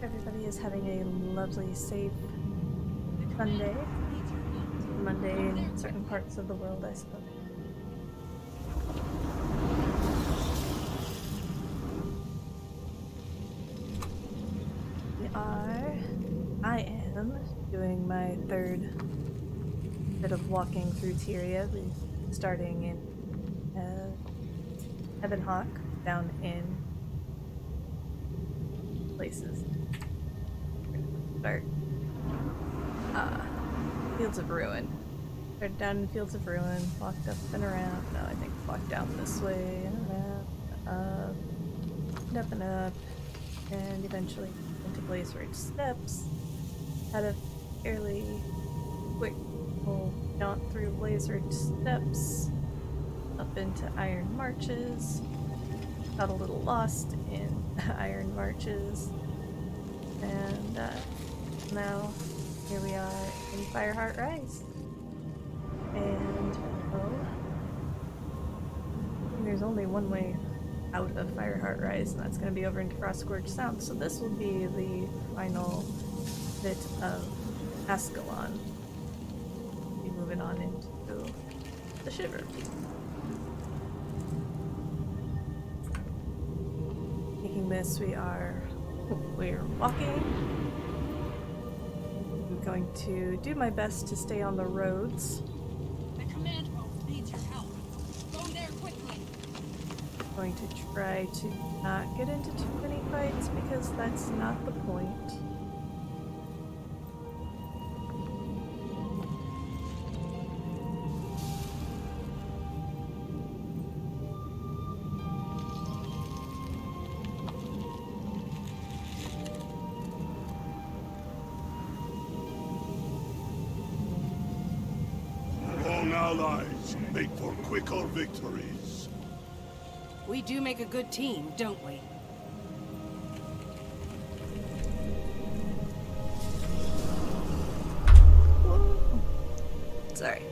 everybody is having a lovely, safe Sunday. Monday in certain parts of the world, I suppose. I am doing my third bit of walking through Tyria, starting in Heaven Hawk, down in places. Start Fields of Ruin. Started down in Fields of Ruin, walked up and around. No, I think walked down this way and around, up and up, and eventually into Blaze Ridge Steps. Had a fairly quick little jaunt through Blaze Ridge Steps, up into Iron Marches. Got a little lost in Iron Marches, and now here we are in Fireheart Rise. And there's only one way out of Fireheart Rise, and that's going to be over into Frostgorge Sound. So this will be the final bit of Ascalon. We'll be moving on into the Shiver Peak. Making this, we're walking. I'm going to do my best to stay on the roads. The command post needs your help. Go there quickly. I'm going to try to not get into too many fights because that's not the point. Allies make for quicker victories. We do make a good team, don't we? Sorry.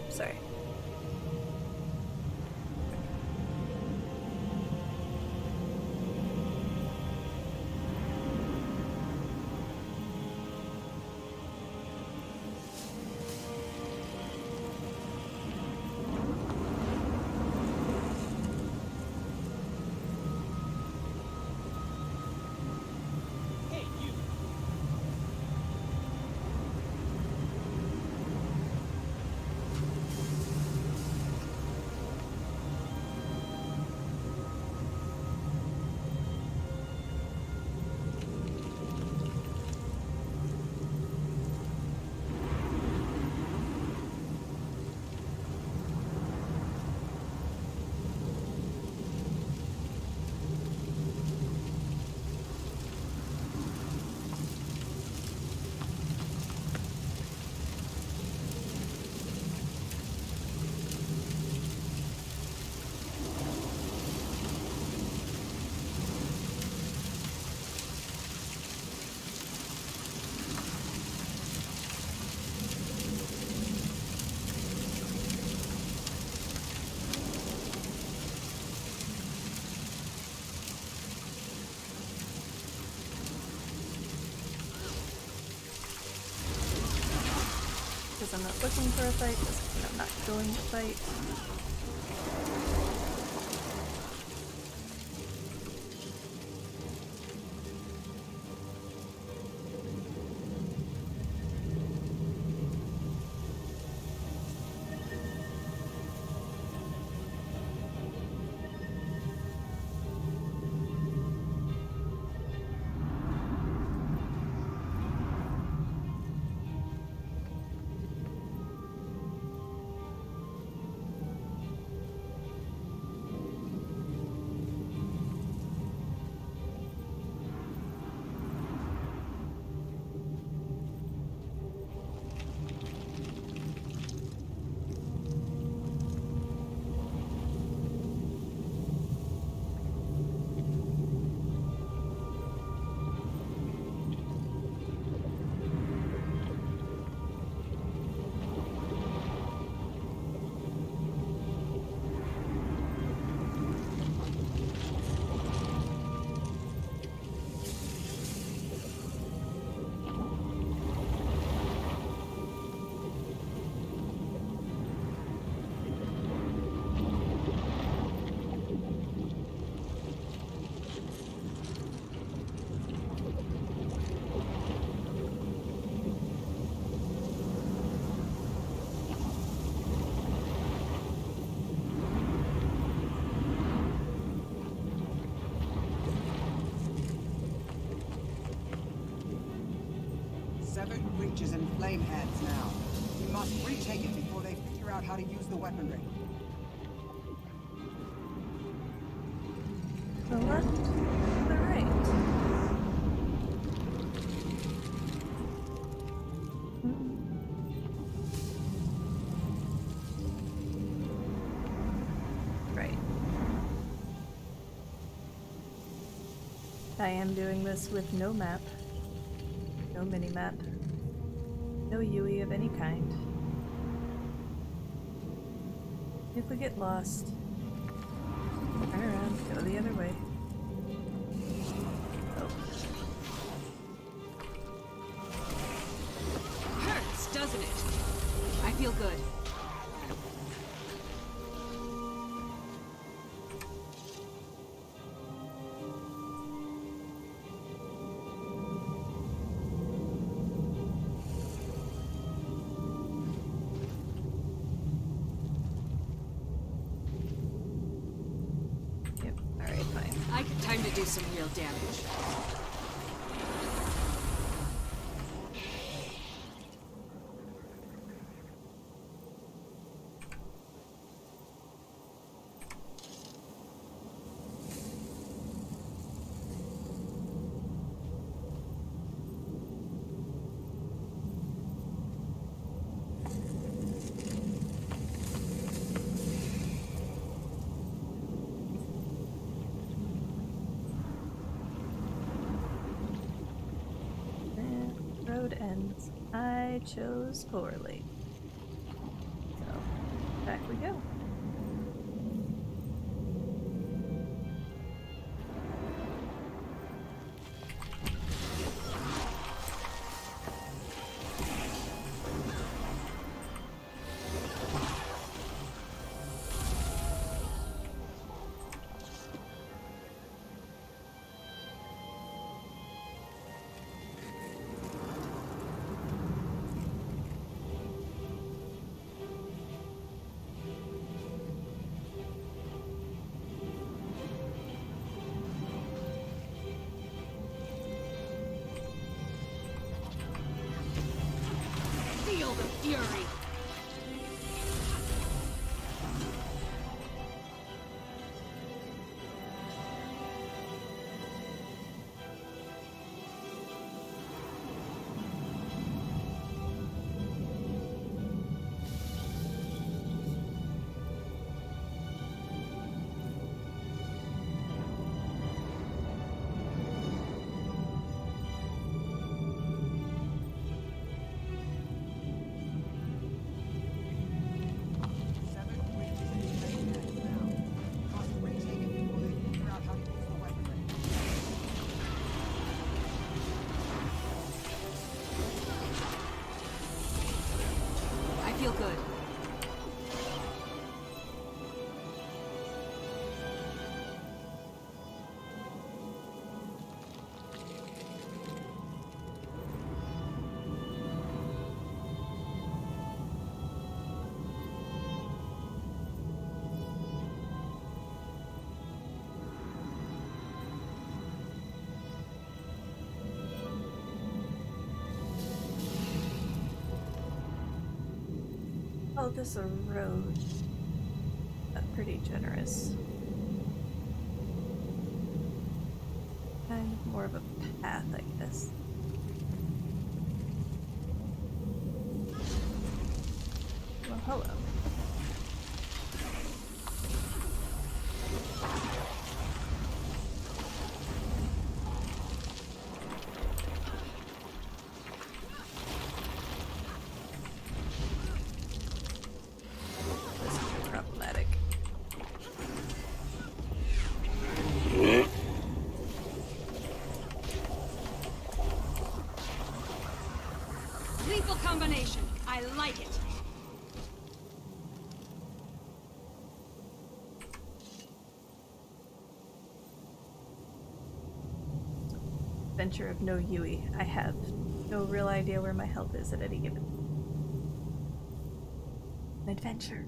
Because I'm not looking for a fight, doesn't mean I'm not going to fight. Severed breaches and flame heads now. We must retake it before they figure out how to use the weaponry. The left, the right. Right. I am doing this with no map, no mini-map, no UE of any kind. If we get lost, turn around, go the other way. Oh. Hurts, doesn't it? I feel good. Yep, alright, fine. Time to do some real damage. And road ends. I chose poorly. So, back we go. Feel the fury! Severed breaches and flame heads now. We must retake it before they figure out how to use the weaponry. I feel good. Oh, this is a road. Pretty generous. Kind of more of a path, I guess. Well, hello. This is problematic. Lethal combination. I like it. Adventure of no Yui. I have no real idea where my health is at any given. Adventure.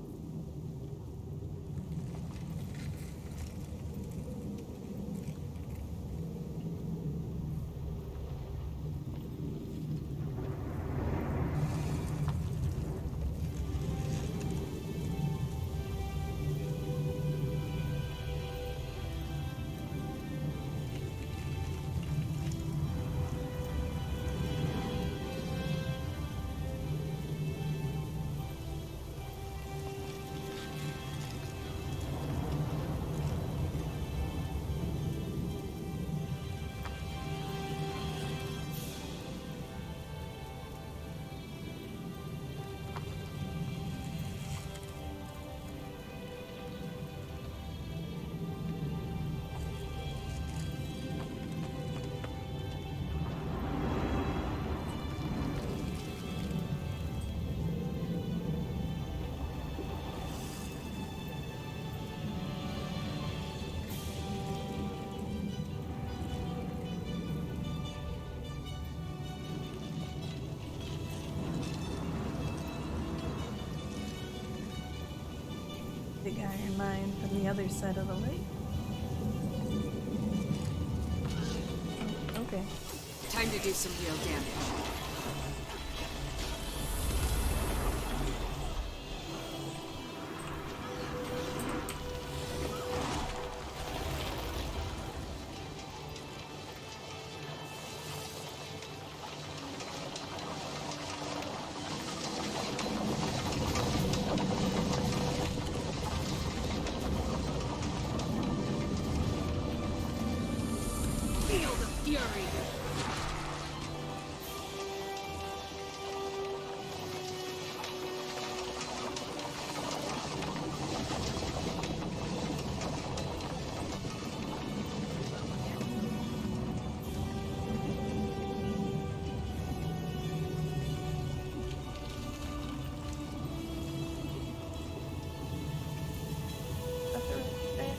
iron mine from the other side of the lake. Okay. Time to do some real damage. Feel the fury! That's the right there.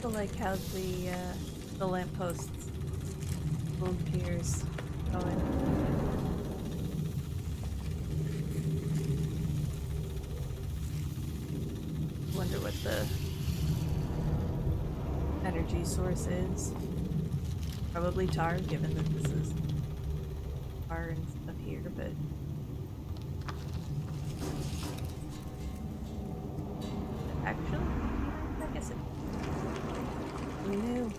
I like how the lampposts hold piers going. Wonder what the energy source is. Probably tar, given that this is tar and stuff here, but actually, I guess it. We knew.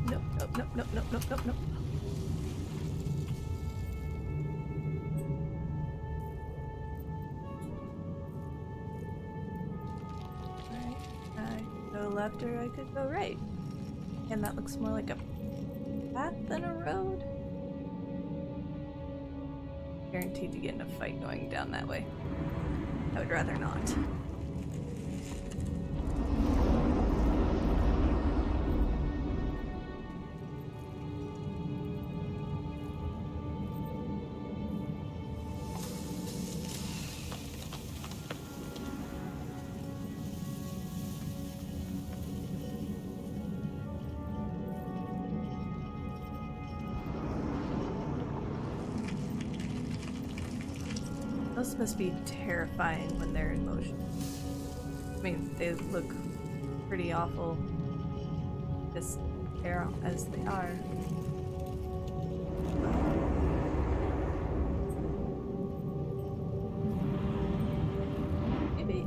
Nope, nope, nope, nope, nope, nope, nope, nope. Alright, I could go left or I could go right. And that looks more like a path than a road. Guaranteed to get in a fight going down that way. I would rather not. Those must be terrifying when they're in motion. I mean, they look pretty awful just there as they are. Maybe.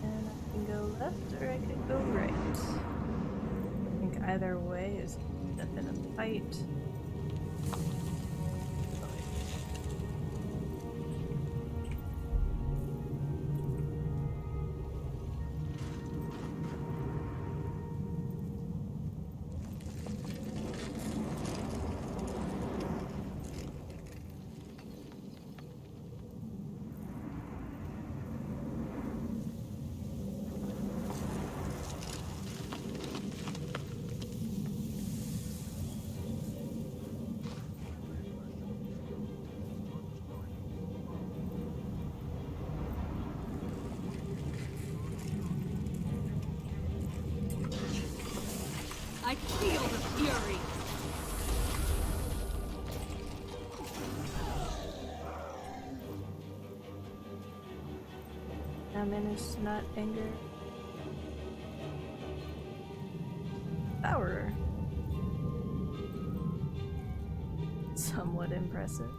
And I can go left or I could go right. I think either way is up in a fight. Awareness, not anger. Power. Somewhat impressive.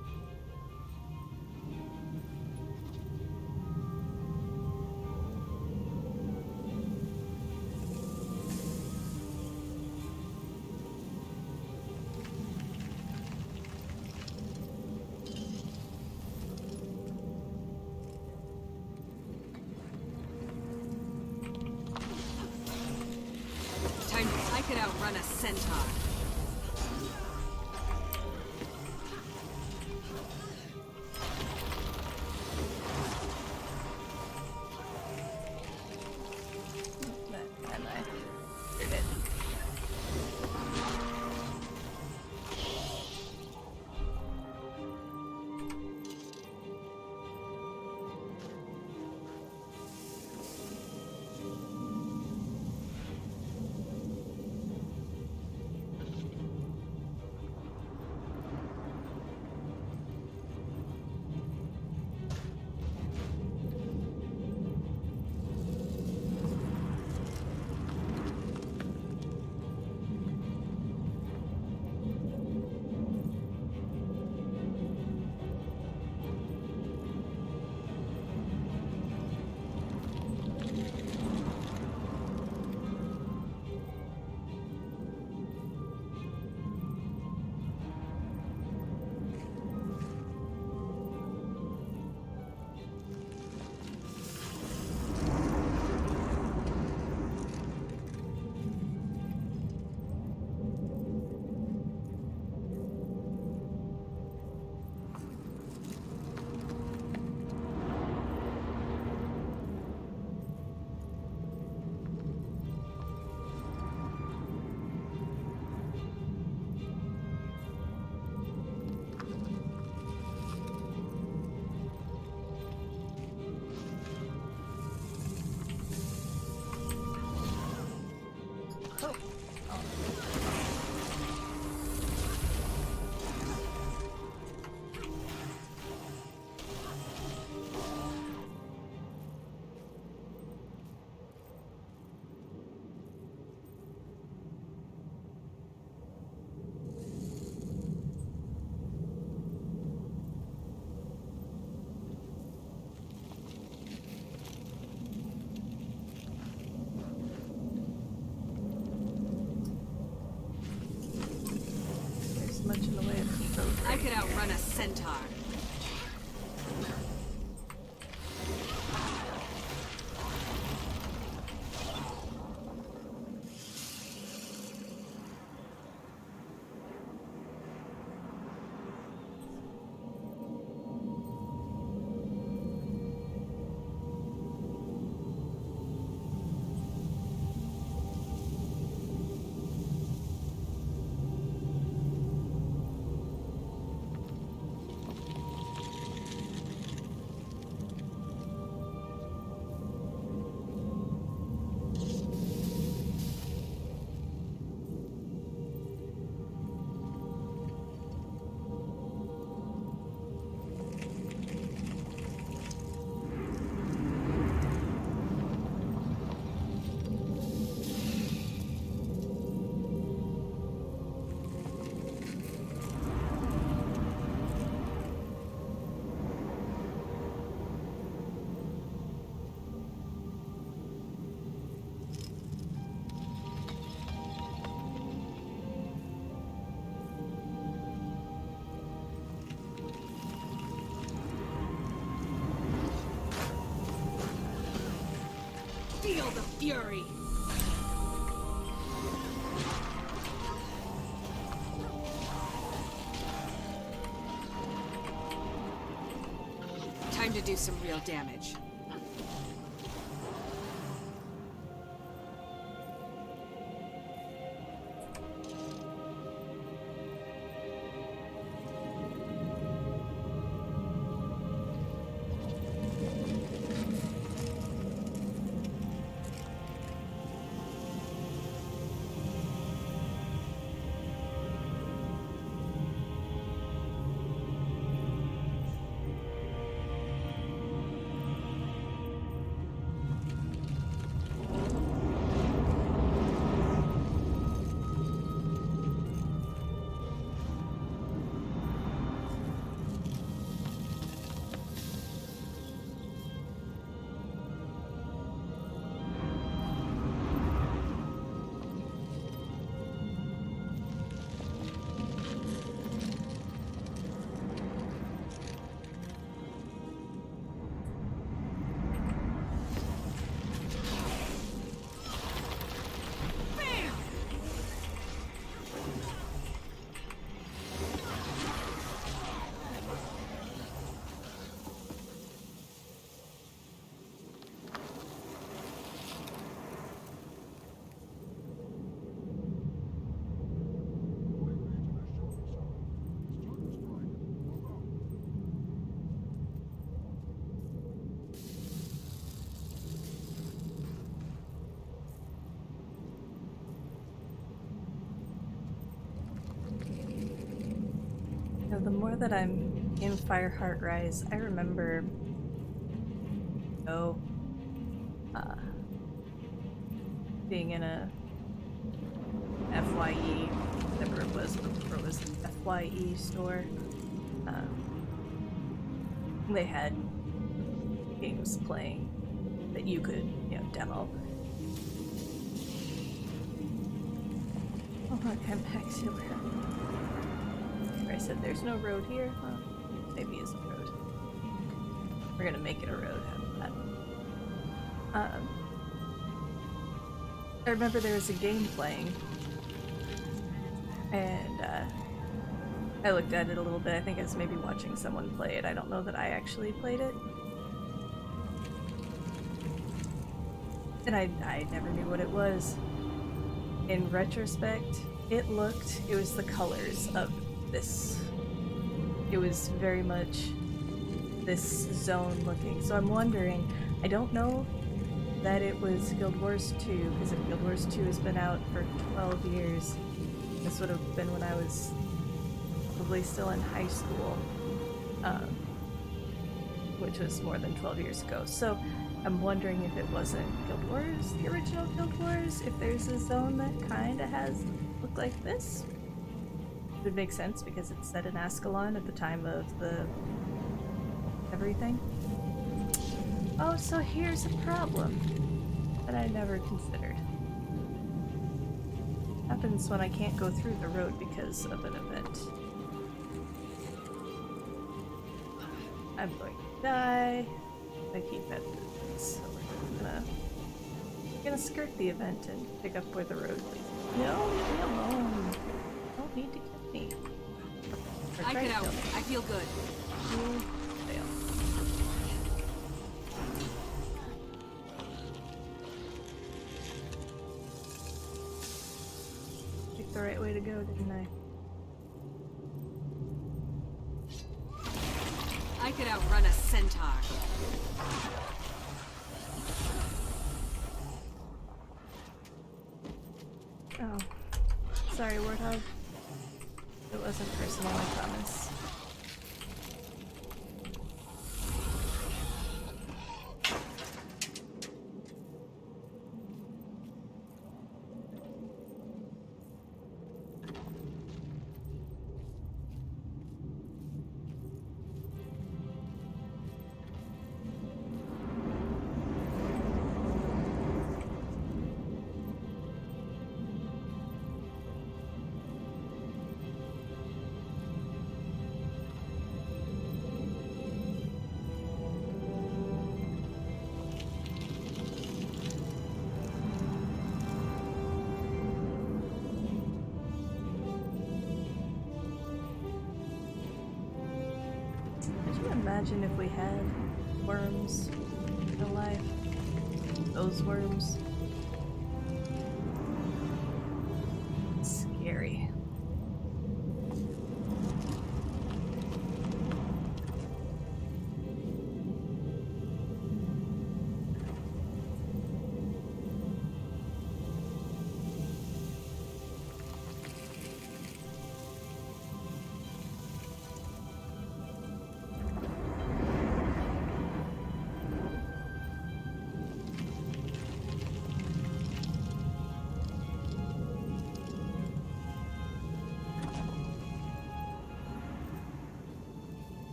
I could outrun a centaur. Am I? You're dead. Much in the way of both. I could outrun a centaur. Feel the fury! Time to do some real damage. the more that I'm in Fireheart Rise, I remember, uh, being in a FYE, whatever it was before it was an FYE store. They had games playing that you could, demo. Oh, look, I'm back to where I said there's no road here. Well, maybe it's a road. We're gonna make it a road. How about that? I remember there was a game playing, and I looked at it a little bit. I think I was maybe watching someone play it. I don't know that I actually played it. And I never knew what it was. In retrospect, it was the colors of this. It was very much this zone looking. So I'm wondering, I don't know that it was Guild Wars 2, because if Guild Wars 2 has been out for 12 years, this would have been when I was probably still in high school, which was more than 12 years ago. So I'm wondering if it wasn't Guild Wars, the original Guild Wars, if there's a zone that kinda has looked like this. It would make sense because it's set in Ascalon at the time of the everything. Oh, so here's a problem that I never considered. Happens when I can't go through the road because of an event. I'm going to die. I keep at this, so we're gonna skirt the event and pick up where the road leads. No, leave me alone. You don't need to kill me. Or I try could to out. kill me. I feel good. You fail. Picked the right way to go, didn't I? I could outrun a centaur. Oh. Sorry, Warthog. It wasn't personal, I promise. Could you imagine if we had worms in real life? Those worms. Scary.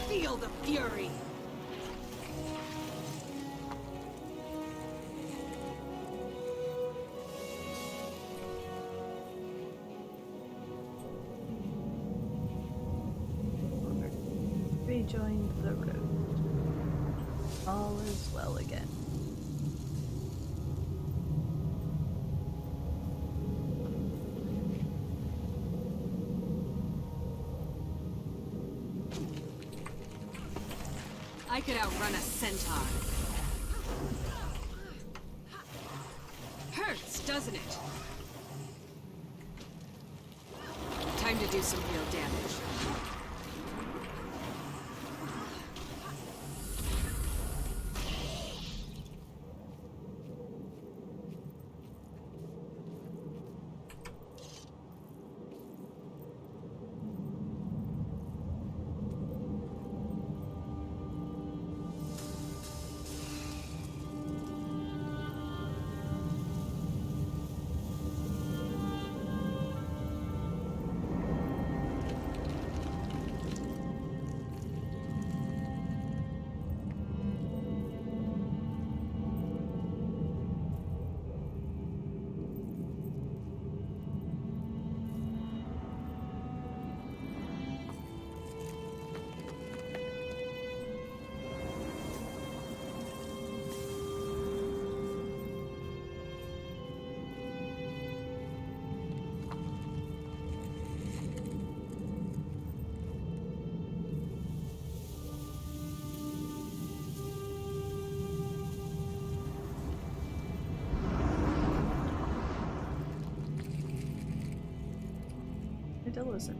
Feel the fury. Rejoined the road. All is well again. I could outrun a centaur. Hurts, doesn't it? Time to do some real damage. To listen.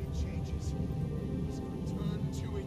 It changes. So return to it.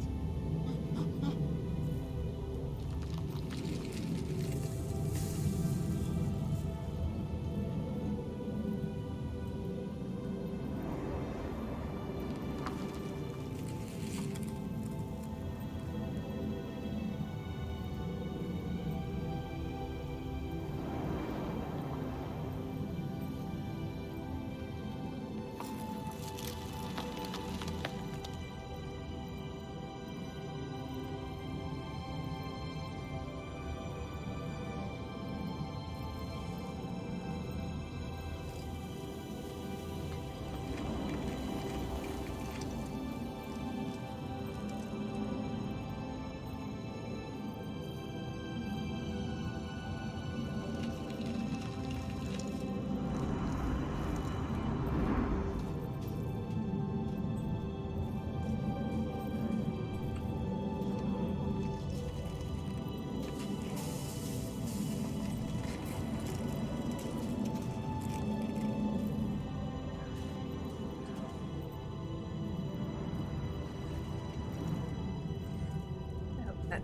I hope that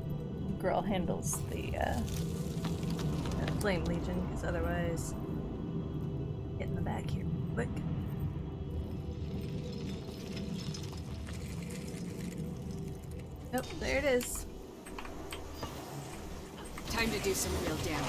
girl handles the Flame Legion, because otherwise, get in the back here quick. Nope, there it is. Time to do some real damage.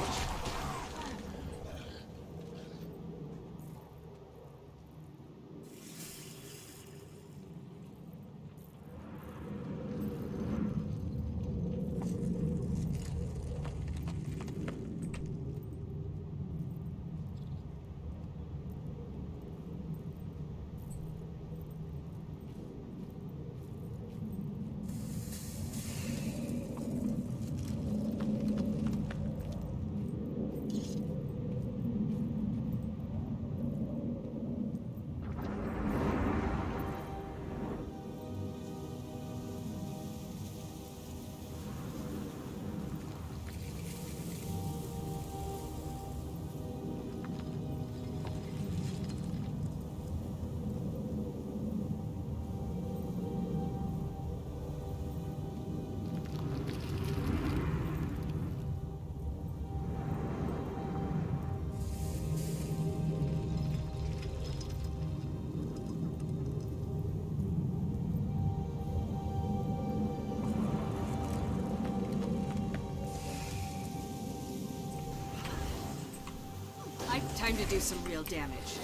Time to do some real damage.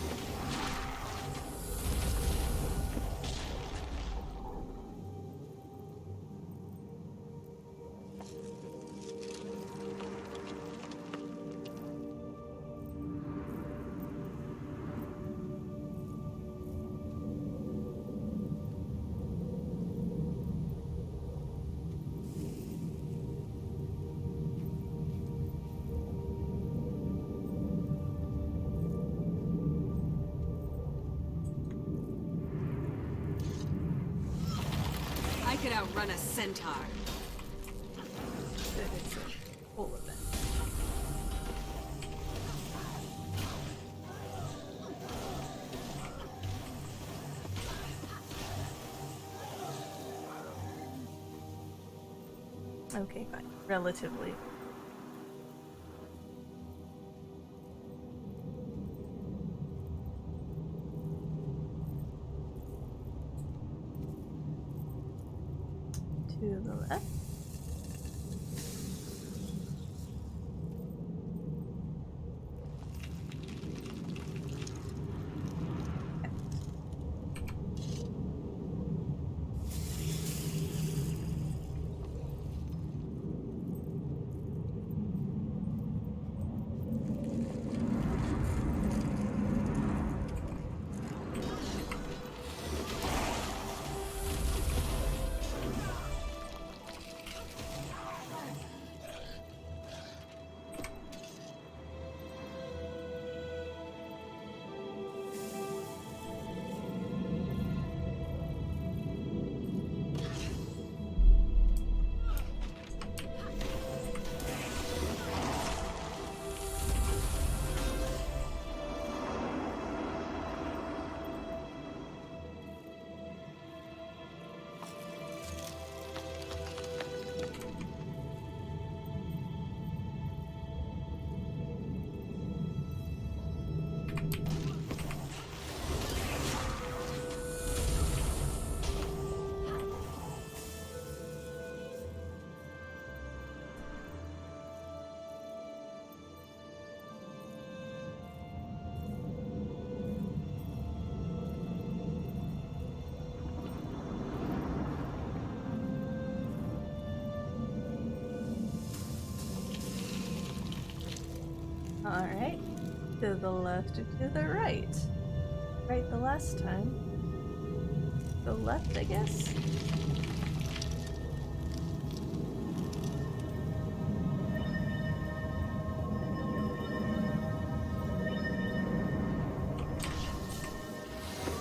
I could outrun a centaur. But it's a full event. Okay, fine. Relatively. To the left. Alright. To the left or to the right? Right the last time. Go left, I guess?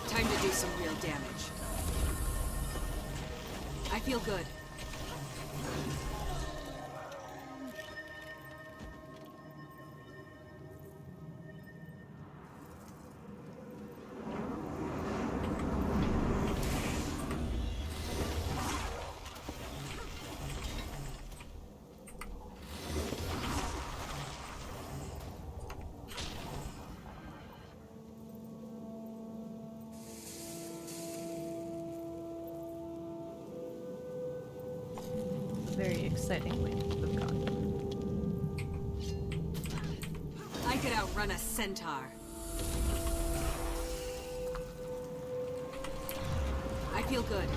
Time to do some real damage. I feel good. excitingly have gone. I could outrun a centaur. I feel good.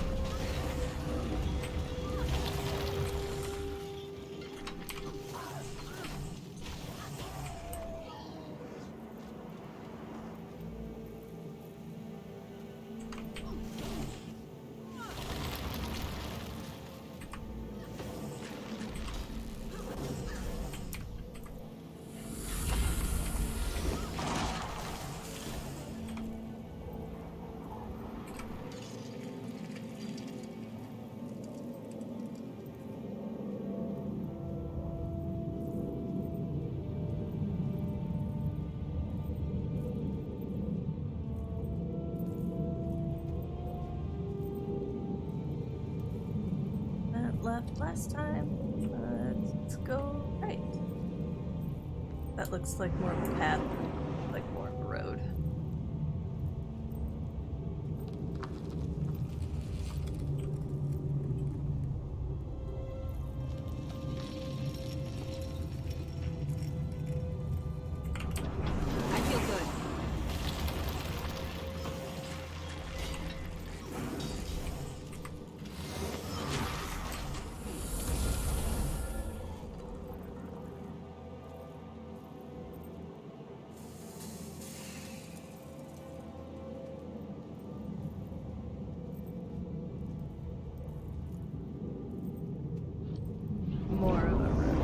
Left last time. Let's go right. That looks like more of a path, like more of a road. I feel good. More of a road.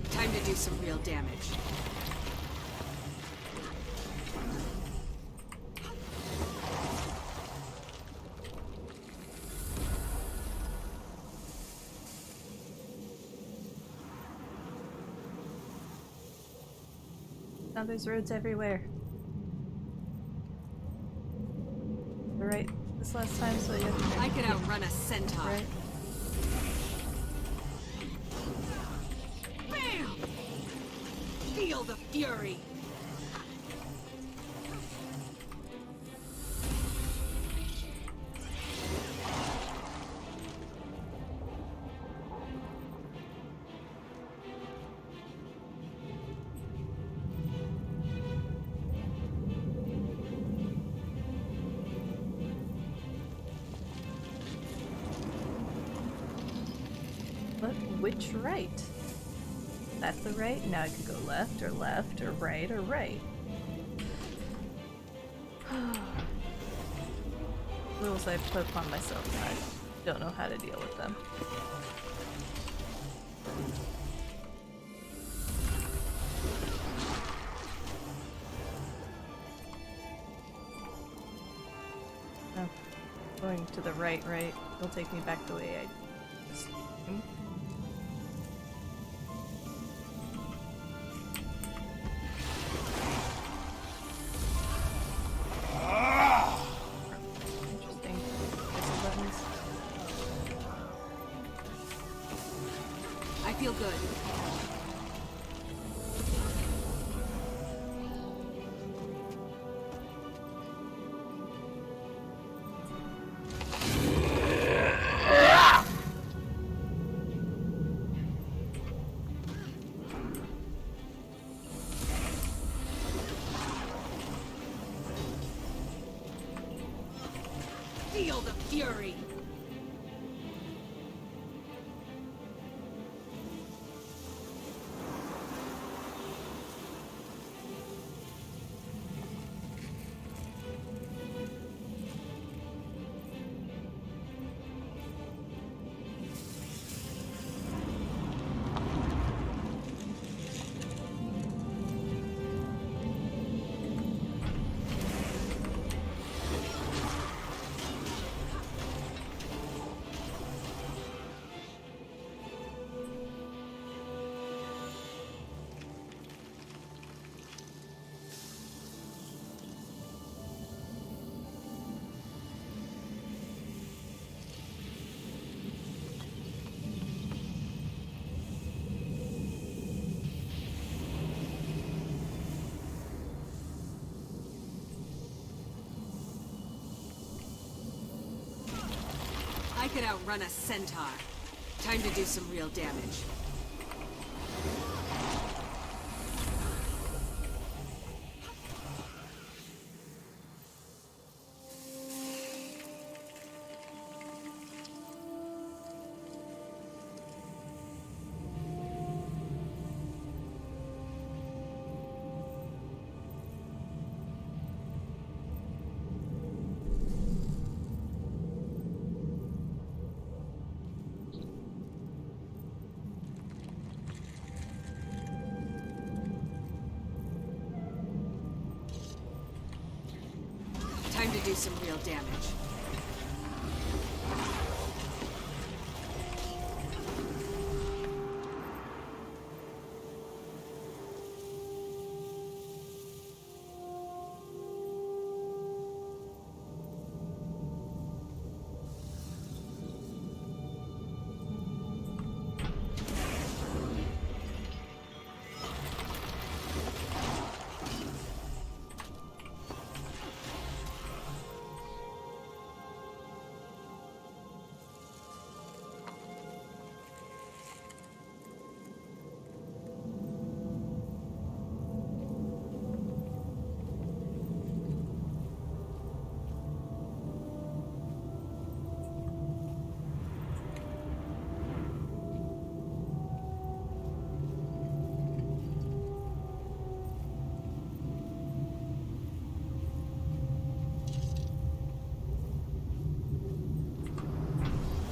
Time to do some real damage. Now there's roads everywhere. Right this last time, so you I could outrun a centaur. right. Bam! Feel the fury. But which right? That's the right. Now I could go left or right or right. Rules I put upon myself and I don't know how to deal with them. Oh, going to the right will take me back the way I just came. Interesting. There's some buttons. I feel good. Feel the fury. I could outrun a centaur. Time to do some real damage. Time to do some real damage.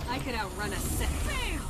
I could outrun a Bam!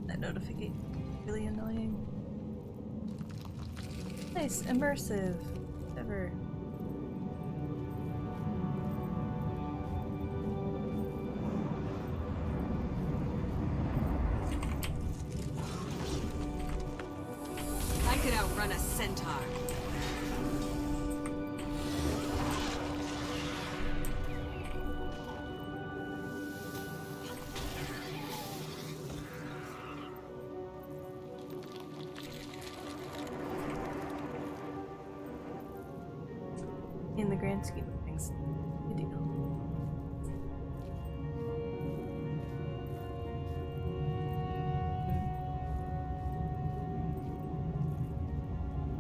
That notification really annoying. Nice, immersive. Ever. I could outrun a centaur. In the grand scheme of things, you do.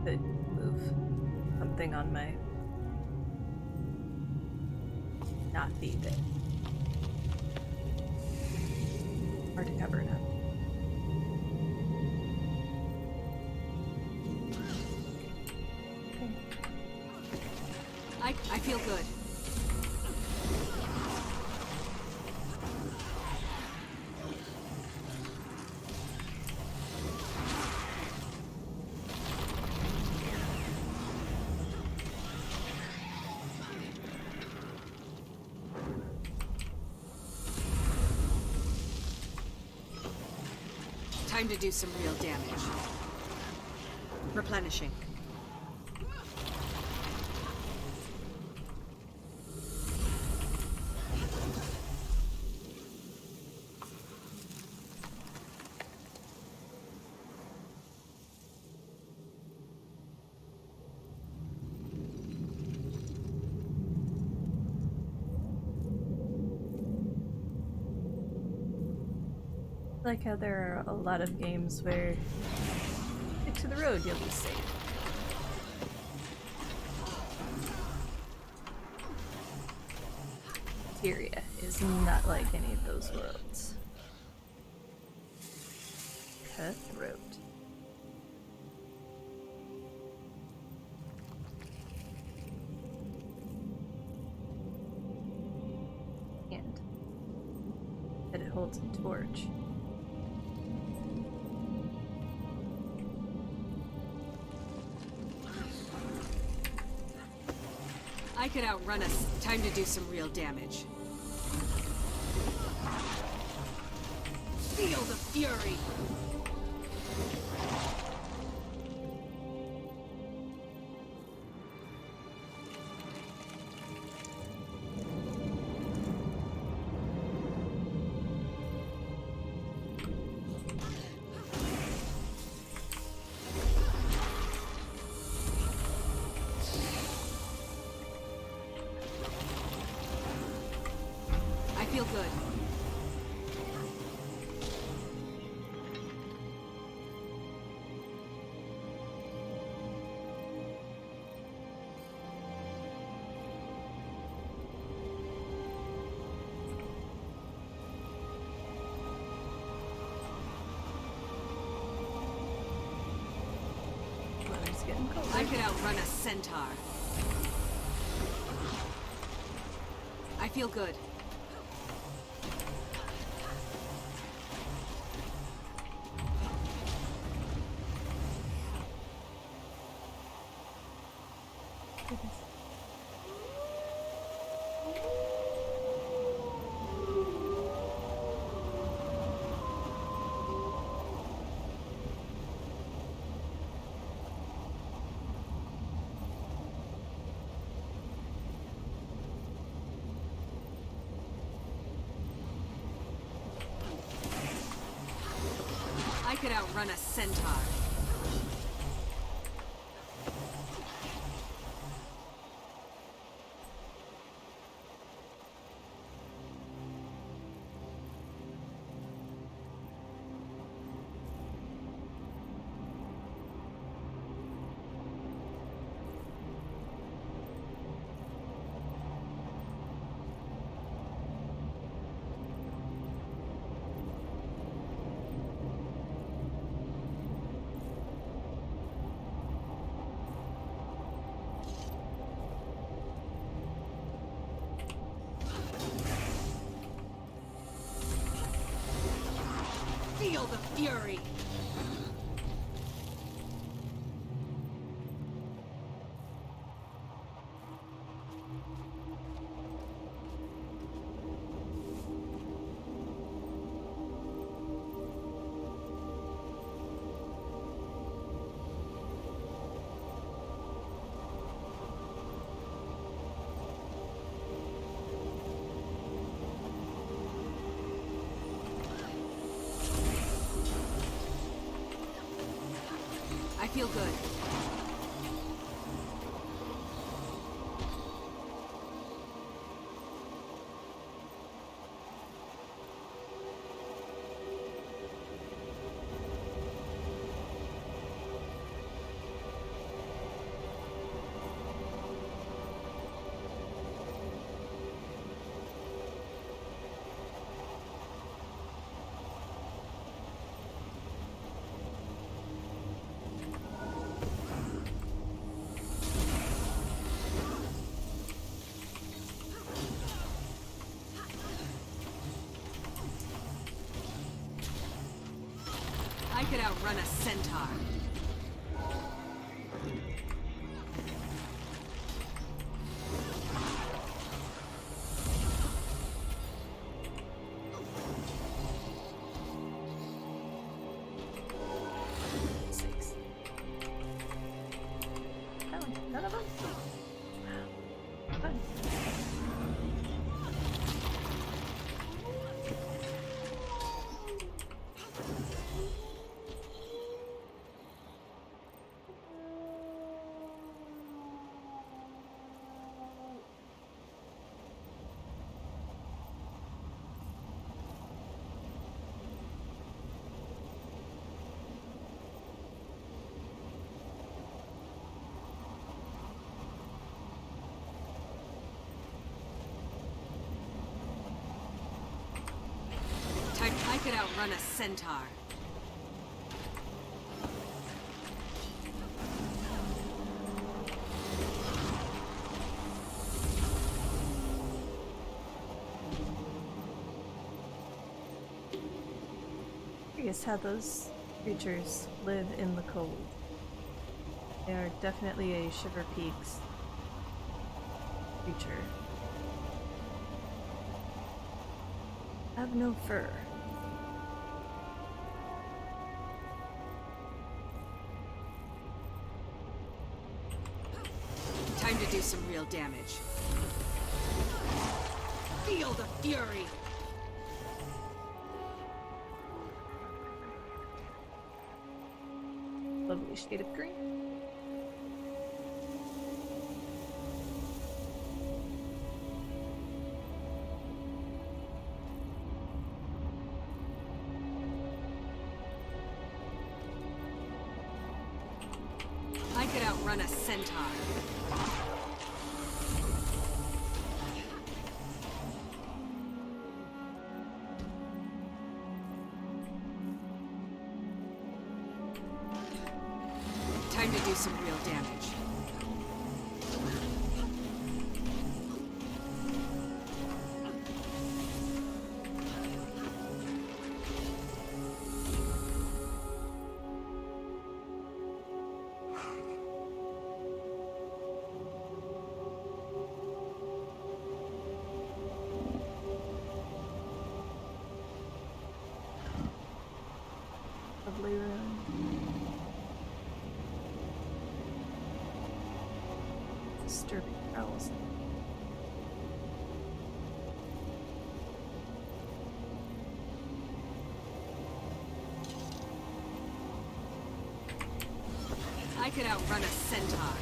Could move something on my not be there. Hard to cover it up. I feel good. Time to do some real damage. Replenishing. I like how there are a lot of games where stick to the road, you'll be safe. Tyria is not like any of those worlds. Cutthroat. And that it holds a torch. I could outrun us. Time to do some real damage. Feel the fury! I feel good. Weather's getting colder. I could outrun a centaur. I feel good. I could outrun a centaur. Feel the fury! I feel good. I could outrun a centaur. Six. Oh, none of them? Wow. Fun. could outrun a centaur. Curious how those creatures live in the cold. They are definitely a Shiver Peaks creature. Have no fur. Time to do some real damage. Feel the fury! Lovely shade of green. I could outrun a centaur. Time to do some real damage. Lovely ruin. Disturbing prowls. I could outrun a centaur.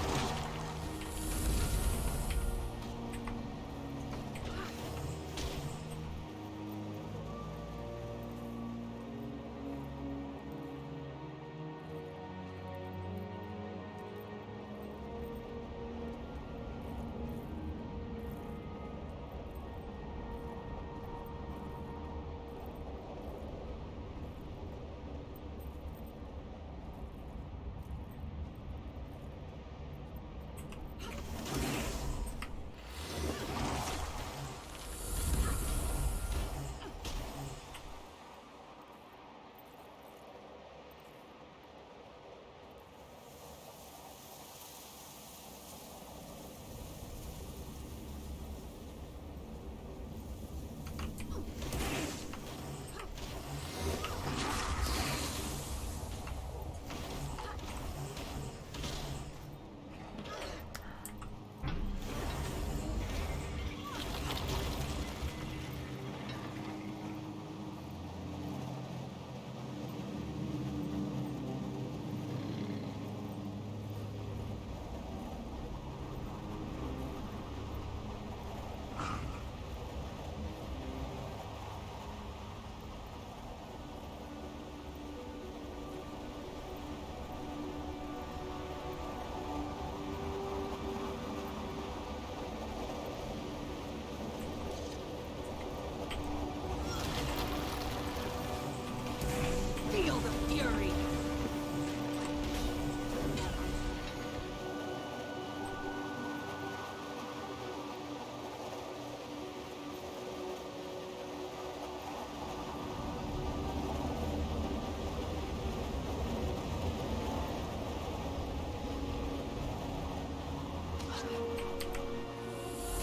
Feel the fury!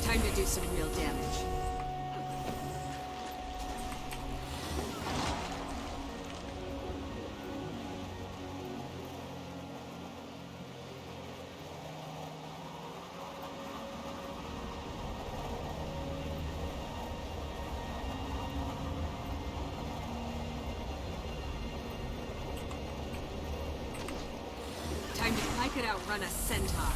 Time to do some real damage. I could outrun a centaur.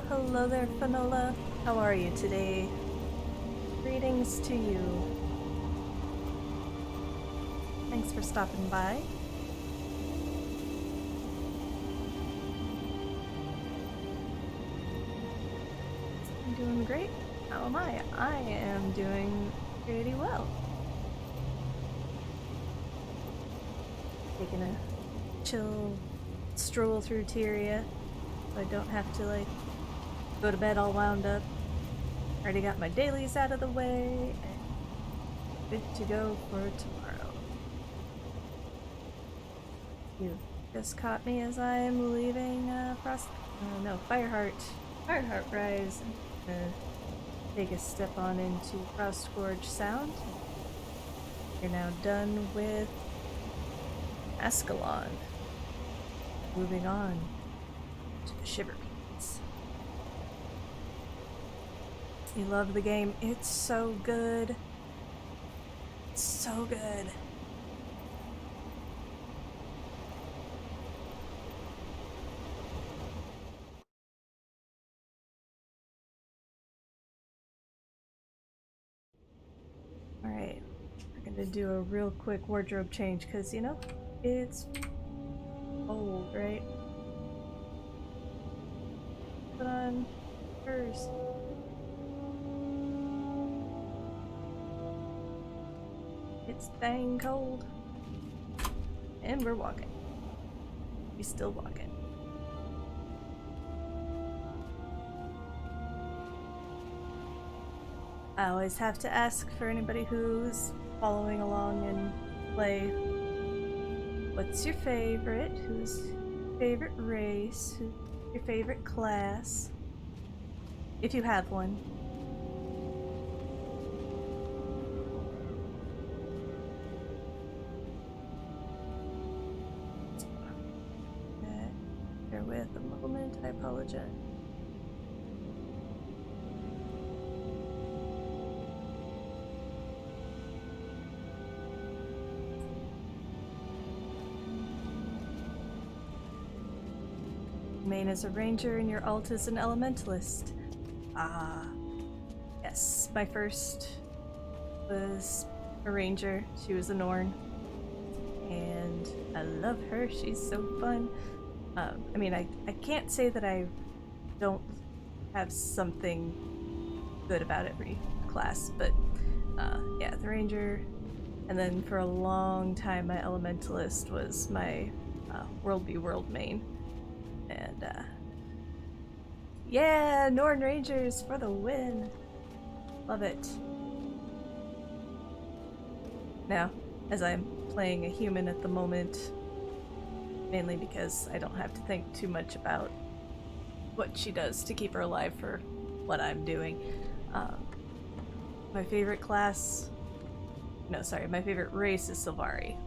Well, hello there, Fanola. How are you today? Greetings to you. Thanks for stopping by. I'm doing great. How am I? I am doing pretty well. Taking a chill stroll through Tyria, so I don't have to like go to bed all wound up. Already got my dailies out of the way and good to go for tomorrow. You just caught me as I am leaving Fireheart Rise. Take a step on into Frostgorge Sound. You're now done with Ascalon. Moving on to the Shiver Peaks. You love the game. It's so good. So good. Alright, we're gonna do a real quick wardrobe change because, you know, it's old, right? Put on furs. It's dang cold. And we're walking. We're still walking. I always have to ask for anybody who's following along in play, what's your favorite? Who's your favorite race? Who's your favorite class? If you have one. Bear with a moment, I apologize. Main is a ranger and your alt is an elementalist. Ah, yes. My first was a ranger. She was a Norn. And I love her. She's so fun. I mean, I can't say that I don't have something good about every class, but yeah, the ranger. And then for a long time, my elementalist was my World v World main. And yeah, Norn Rangers for the win. Love it. Now, as I'm playing a human at the moment, mainly because I don't have to think too much about what she does to keep her alive for what I'm doing. My favorite class, no, sorry, my favorite race is Sylvari.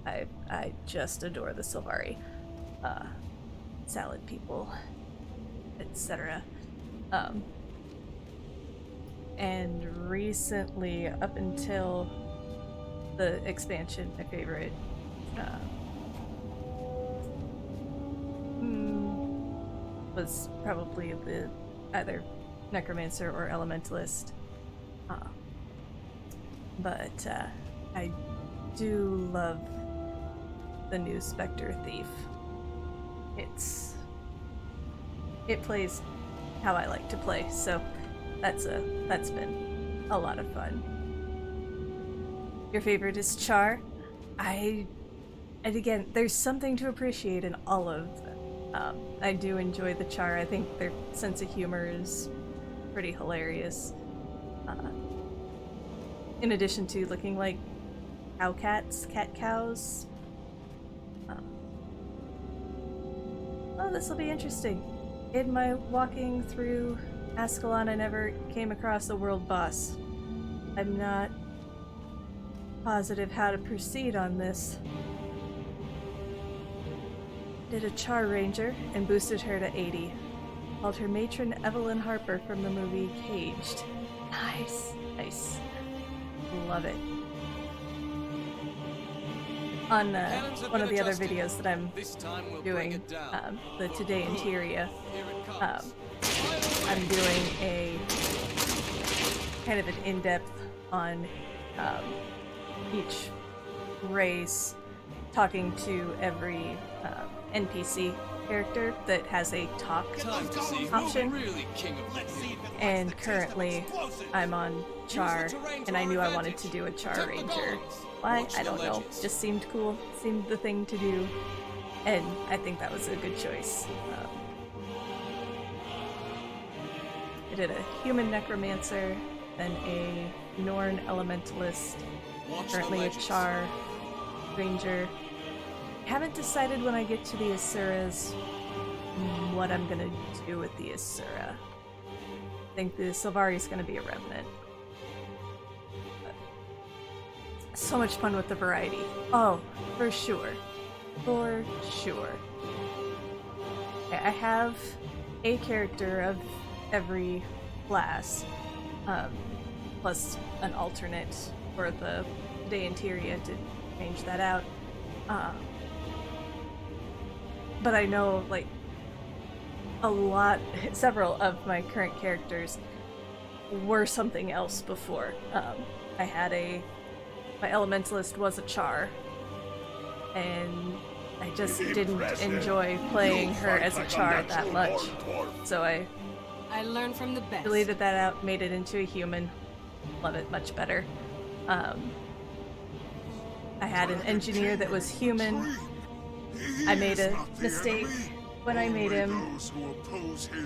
I just adore the Sylvari. Salad people, etc. And recently, up until the expansion, my favorite was probably the either necromancer or elementalist. But I do love the new Spectre Thief. It plays how I like to play, so that's been a lot of fun. Your favorite is Char. And again, there's something to appreciate in all of them. I do enjoy the Char. I think their sense of humor is pretty hilarious. In addition to looking like cat cows. Oh, this will be interesting. In my walking through Ascalon, I never came across a world boss. I'm not positive how to proceed on this. Did a Char Ranger and boosted her to 80. Called her Matron Evelyn Harper from the movie Caged. Nice, nice. Love it. On Cannons have one of been the other adjusted. videos that I'm This time we'll bring doing, it down. the Today in Tyria, Here it comes. I'm doing a kind of an in-depth on each race, talking to every NPC character that has a talk Time to see option. who's really king of the hill. And currently, I'm on Char, and I knew I wanted to do a Char Protect the Ranger. goals. Why? Watch I the don't know. legends. Just seemed cool. Seemed the thing to do. And I think that was a good choice. I did a human necromancer, then a Norn elementalist, Watch the currently a legends. Char Ranger. Haven't decided when I get to the Asuras what I'm gonna do with the Asura. I think the Sylvari's gonna be a Revenant. But so much fun with the variety. Oh, for sure. For sure. I have a character of every class, plus an alternate for the Day in Tyria to change that out. But I know, like, several of my current characters were something else before. I had my elementalist was a Char, and I just didn't Impressive. enjoy playing You her fight as a like Char that natural much. born dwarf. So I I learned from the best. deleted that out, made it into a human. Love it much better. I had an engineer that was human. I made a mistake when I made him,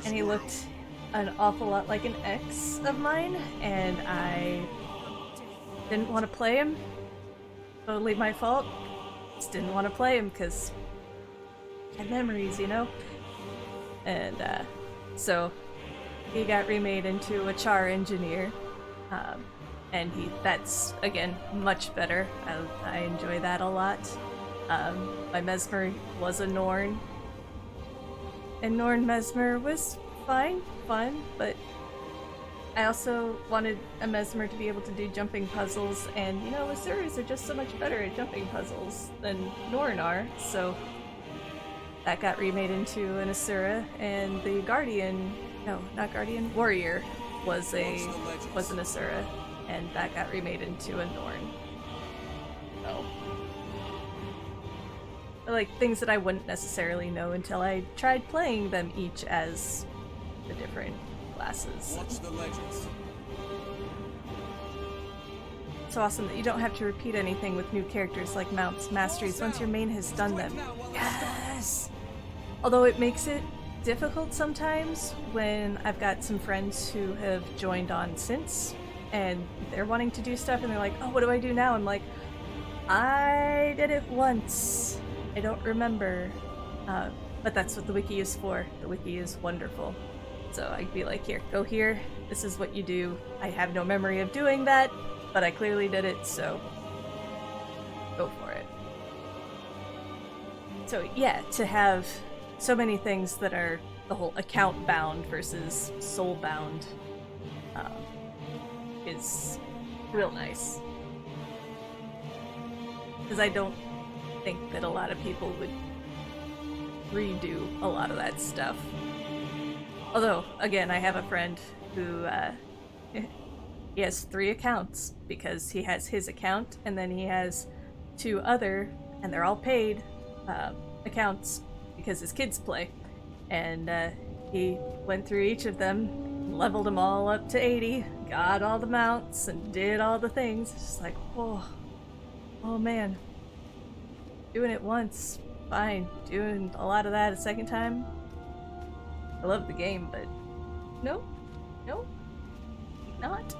and he looked an awful lot like an ex of mine, and I didn't want to play him. Totally my fault. Just didn't want to play him because I had memories, you know? And so he got remade into a Char engineer, and that's again much better. I enjoy that a lot. My Mesmer was a Norn, and Norn Mesmer was fun, but I also wanted a Mesmer to be able to do jumping puzzles, and you know, Asuras are just so much better at jumping puzzles than Norn are, so that got remade into an Asura, and the Warrior was an Asura, and that got remade into a Norn. So, like, things that I wouldn't necessarily know until I tried playing them each as the different classes. Watch the legends. It's awesome that you don't have to repeat anything with new characters like mounts, masteries, once your main has done them. Yes! Although it makes it difficult sometimes when I've got some friends who have joined on since, and they're wanting to do stuff, and they're like, oh, what do I do now? I'm like, I did it once. I don't remember. But that's what the wiki is for. The wiki is wonderful. So I'd be like, here, go here. This is what you do. I have no memory of doing that, but I clearly did it, so go for it. So yeah, to have so many things that are the whole account bound versus soul bound is real nice. Because I don't think that a lot of people would redo a lot of that stuff. Although, again, I have a friend who he has 3 accounts because he has his account, and then he has 2 other, and they're all paid accounts because his kids play. And he went through each of them, leveled them all up to 80, got all the mounts, and did all the things. It's just like, oh man. Doing it once, fine. Doing a lot of that a second time, I love the game, but no, not.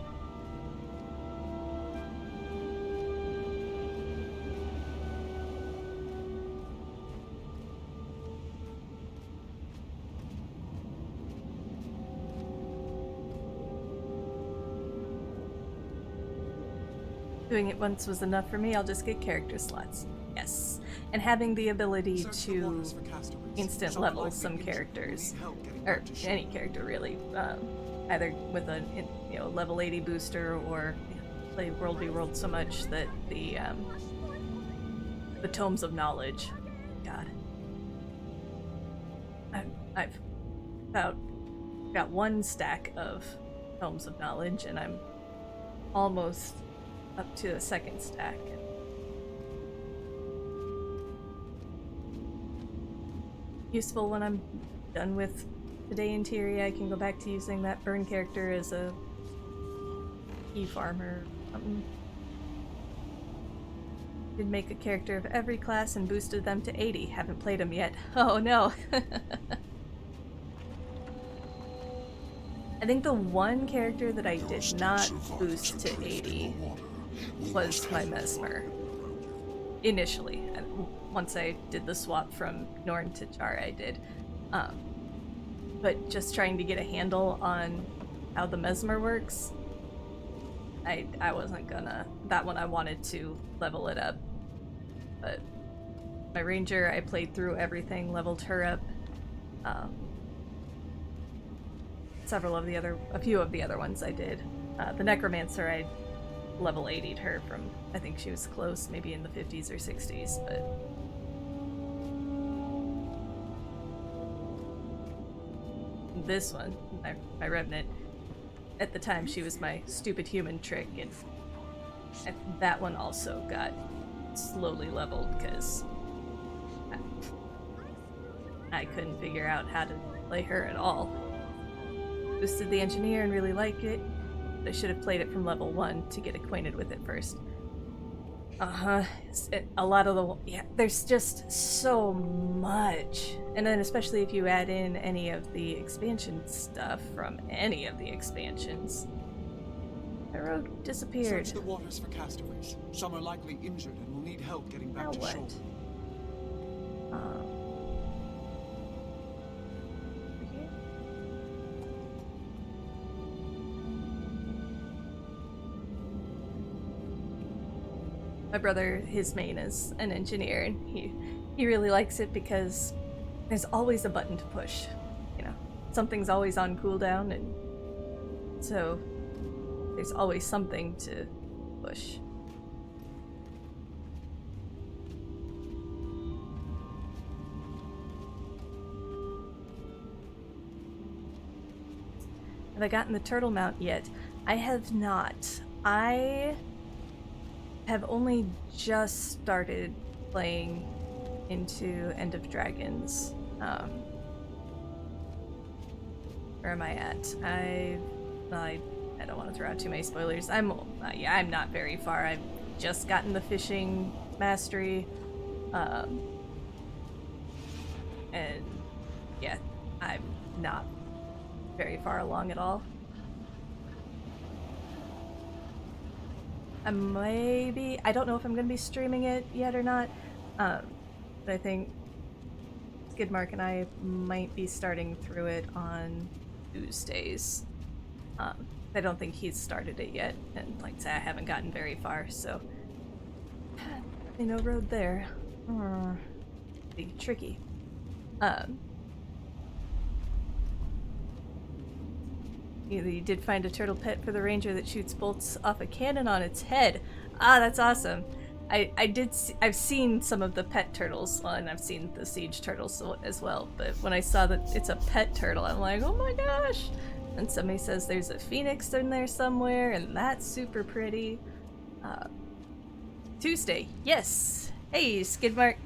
Doing it once was enough for me. I'll just get character slots. Yes. And having the ability to instant level some characters, or any character really, either with a level 80 booster, or play World v World so much that the the tomes of knowledge. God. I've about got one stack of tomes of knowledge, and I'm almost up to a second stack. Useful when I'm done with today in Tyria. I can go back to using that burn character as a key farmer or something. Did make a character of every class and boosted them to 80. Haven't played them yet. Oh no. I think the one character that I did not boost to 80 was my Mesmer. Initially. Once I did the swap from Norn to Char, I did. But just trying to get a handle on how the Mesmer works, I wasn't gonna. That one I wanted to level it up. But my Ranger, I played through everything, leveled her up. A few of the other ones I did. The Necromancer, I level 80'd her from, I think she was close, maybe in the 50s or 60s, but... This one, my Revenant, at the time she was my stupid human trick, and that one also got slowly leveled because I couldn't figure out how to play her at all. Boosted the engineer and really liked it. I should have played it from level 1 to get acquainted with it first. A lot of the... Yeah, there's just so much. And then especially if you add in any of the expansion stuff from any of the expansions. My rogue disappeared. Search the waters for castaways. Some are likely injured and will need help getting back Now to what? shore. Over here? My brother, his main is an engineer, and he really likes it because there's always a button to push. You know, something's always on cooldown, and so there's always something to push. Have I gotten the turtle mount yet? I have not. I have only just started playing into End of Dragons. Where am I at? I don't want to throw out too many spoilers. I'm not very far. I've just gotten the fishing mastery, and yeah, I'm not very far along at all. I don't know if I'm going to be streaming it yet or not, but I think Skidmark and I might be starting through it on Tuesdays. I don't think he's started it yet, and like I say, I haven't gotten very far, so no road there. Be tricky. You did find a turtle pet for the ranger that shoots bolts off a cannon on its head. Ah, that's awesome. I've seen some of the pet turtles, and I've seen the siege turtles as well, but when I saw that it's a pet turtle, I'm like, oh my gosh! And somebody says there's a phoenix in there somewhere, and that's super pretty. Tuesday, yes! Hey, Skidmark!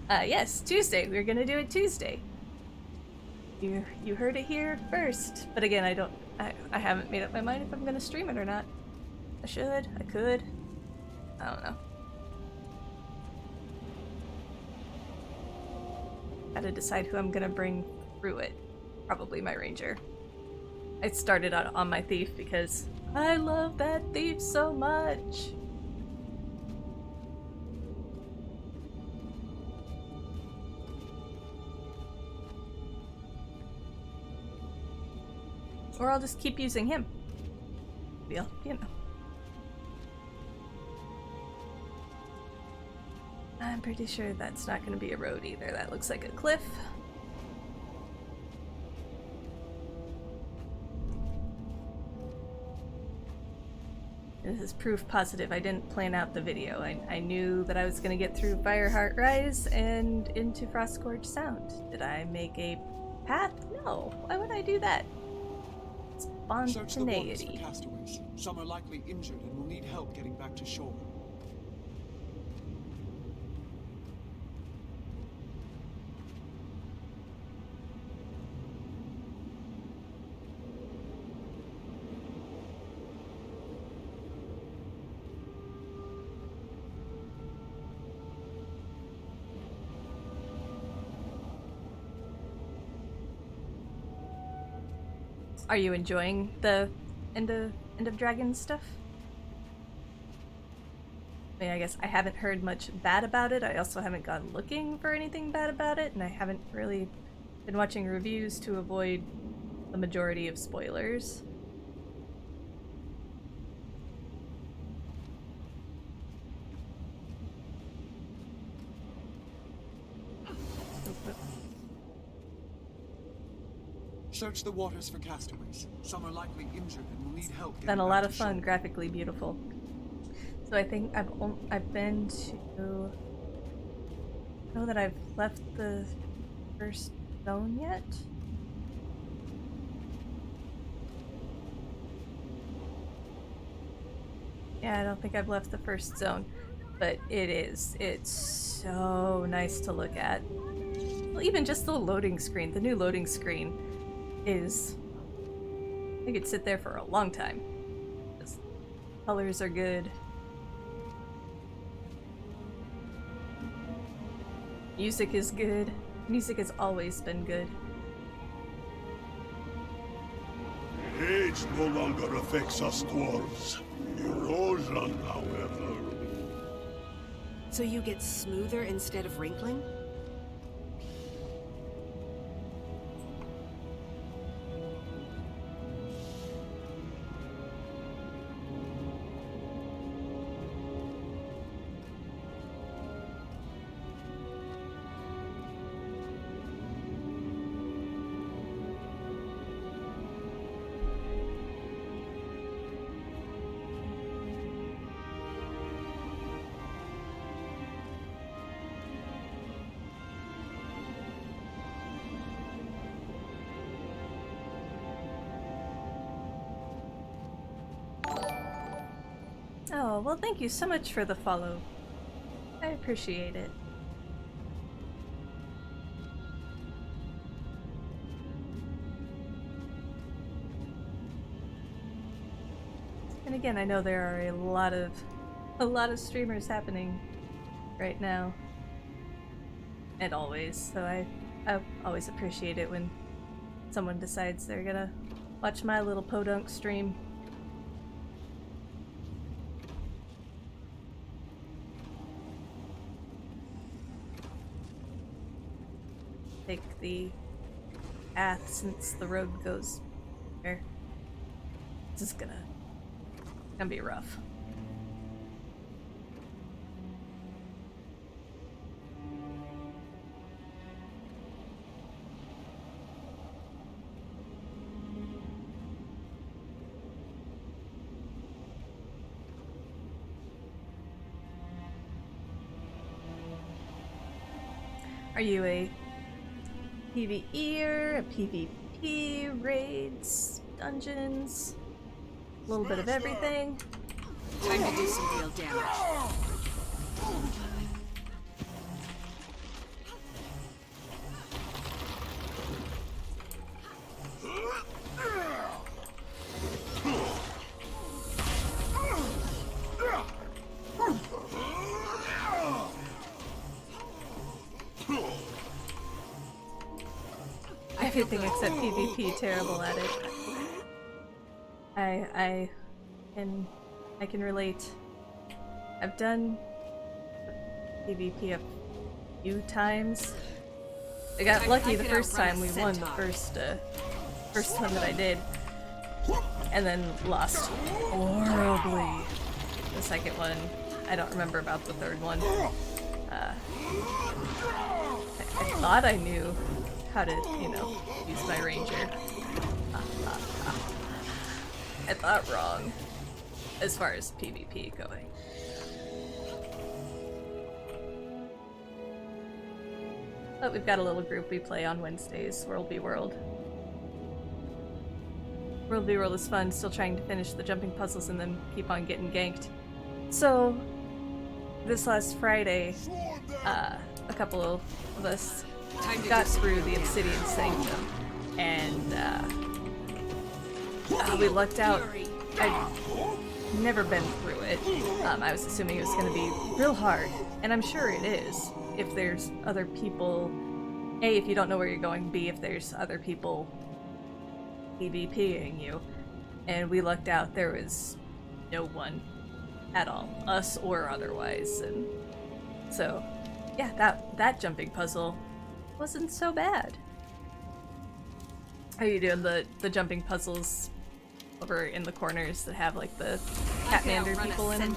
Yes, Tuesday, we're gonna do it Tuesday. You heard it here first. But again, I haven't made up my mind if I'm gonna stream it or not. I should, I could. I don't know. Gotta decide who I'm gonna bring through it. Probably my ranger. I started out on my thief because I love that thief so much. Or I'll just keep using him. Well, you know. I'm pretty sure that's not going to be a road either. That looks like a cliff. This is proof positive. I didn't plan out the video. I knew that I was going to get through Fireheart Rise and into Frostgorge Sound. Did I make a path? No. Why would I do that? Search the waters for Spontaneity. castaways. Some are likely injured and will need help getting back to shore. Are you enjoying the End of Dragon stuff? I mean, I guess I haven't heard much bad about it. I also haven't gone looking for anything bad about it, and I haven't really been watching reviews to avoid the majority of spoilers. Search the waters for castaways. Some are likely injured and will need help getting Been a back lot to of fun, shore. graphically beautiful. So I think I've been to. I know that I've left the first zone yet. Yeah, I don't think I've left the first zone, but it's so nice to look at. Well, even just the loading screen, the new loading screen is. I could sit there for a long time. Just, colors are good. Music is good. Music has always been good. Age no longer affects us dwarves. Erosion, however. So you get smoother instead of wrinkling? Oh, well, thank you so much for the follow. I appreciate it. And again, I know there are a lot of streamers happening right now. And always, so I always appreciate it when someone decides they're gonna watch my little podunk stream. Take the path since the road goes there. This is gonna be rough. Are you a PvEer, a PvP, raids, dungeons, a little bit of everything? Time to do some real damage. Everything except PvP, terrible at it. I can relate. I've done PvP a few times. I got lucky the first time we won the first one that I did, and then lost horribly the second one. I don't remember about the third one. I thought I knew how to, use my ranger. I thought wrong. as far as PvP going. But we've got a little group we play on Wednesdays, World v World. World v World is fun, still trying to finish the jumping puzzles and then keep on getting ganked. So, this last Friday, a couple of us got through the Obsidian Sanctum, and we lucked out. I'd never been through it. I was assuming it was going to be real hard, and I'm sure it is. If there's other people, A, if you don't know where you're going, B, if there's other people PvPing you. And we lucked out, there was no one at all, us or otherwise. And so, yeah, that jumping puzzle wasn't so bad. Are you doing the jumping puzzles over in the corners that have like the Catmander people in them?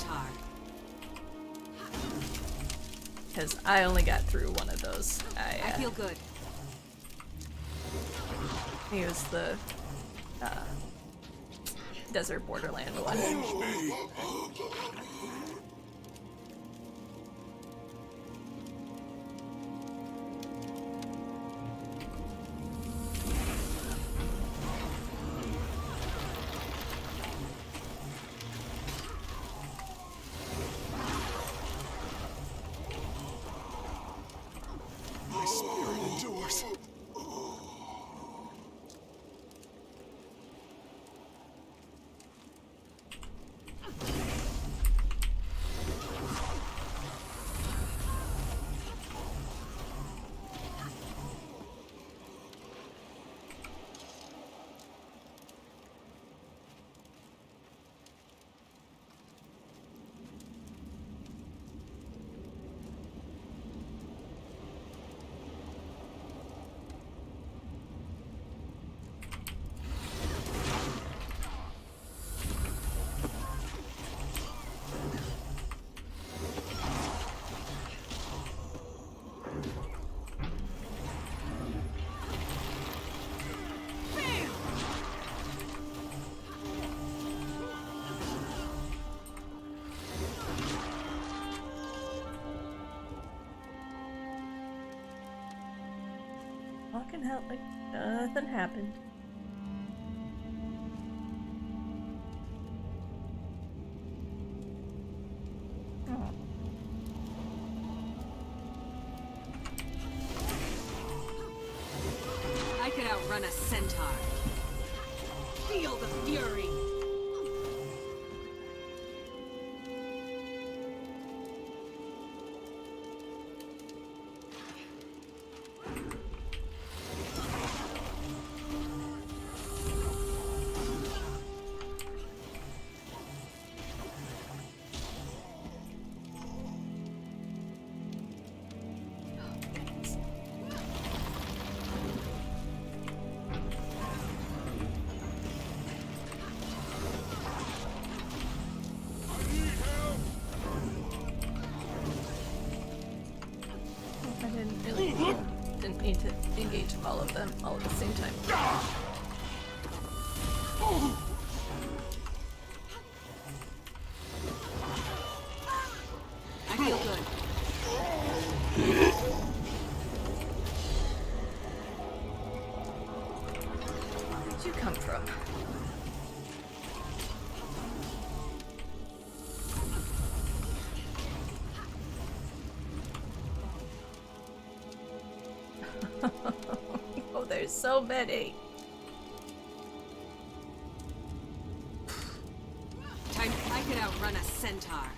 Because I only got through one of those. I feel good. I think it was the Desert Borderland one. My spirit endures. Walking out like nothing happened. Oh. I could outrun a centaur. Feel the fury. Didn't need to engage all of them all at the same time. I feel good. Where'd you come from? Oh, there's so many. I could outrun a centaur.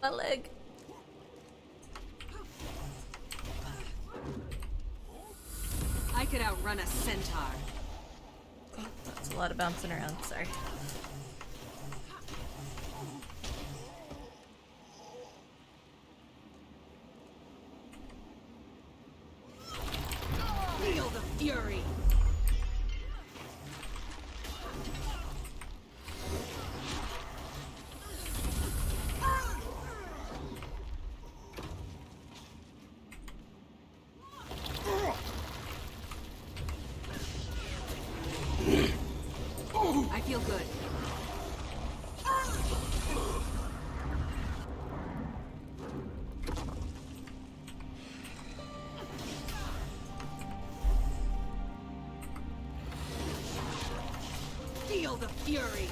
My leg. I could outrun a centaur. That's a lot of bouncing around, sorry. Feel the fury. Feel the fury.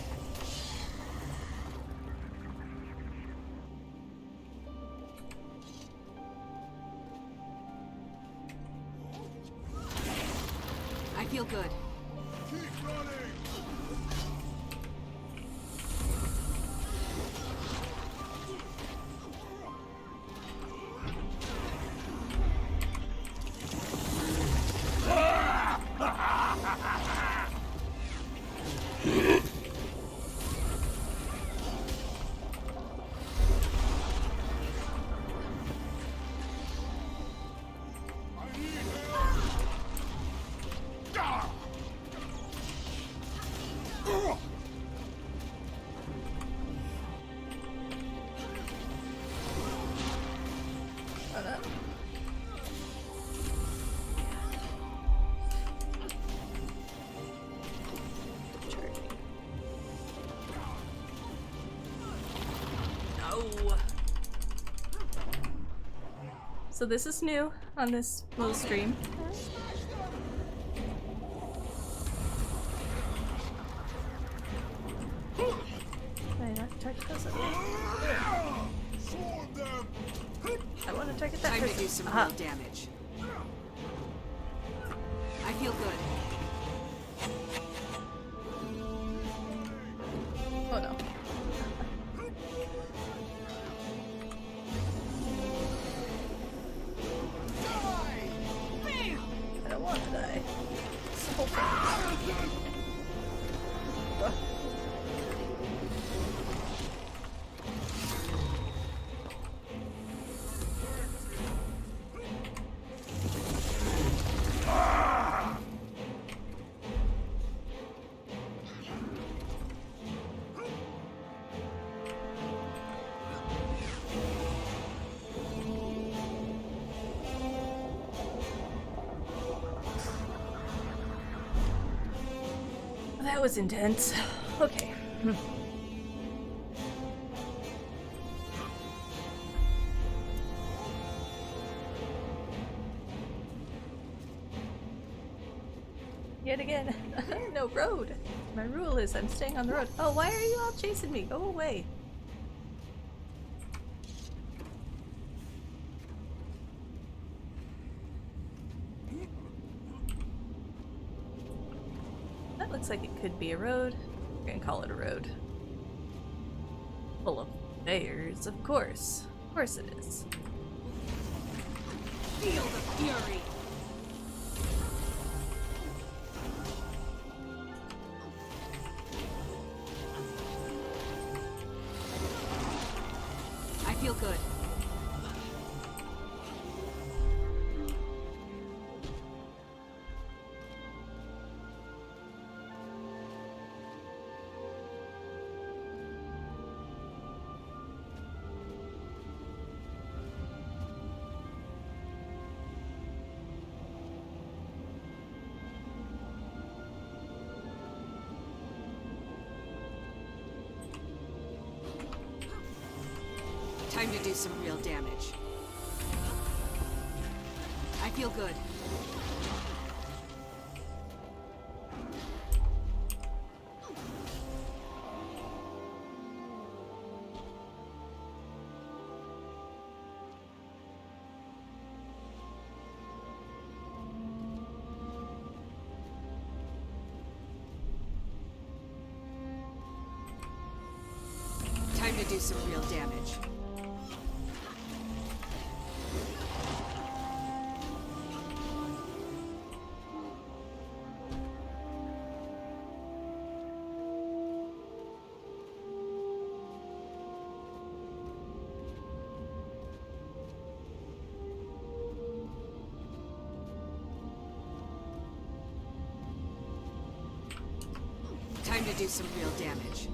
I feel good. Keep running! I need help! Oh no. Charging. No. So this is new on this little stream. Can I not target those? Swarm them! I want to target that Time to person. do some Aha. real damage. I feel good. Oh no. I don't want to die. It's the whole thing. Ugh. That was intense. Okay. Yet again, no road. My rule is I'm staying on the road. Oh, why are you all chasing me? Go away. That looks like it could be a road. We're gonna call it a road. Full of bears, of course. Of course it is. Feel the fury. I feel good. Time to do some real damage. I feel good. Time to do some real damage. Time to do some real damage.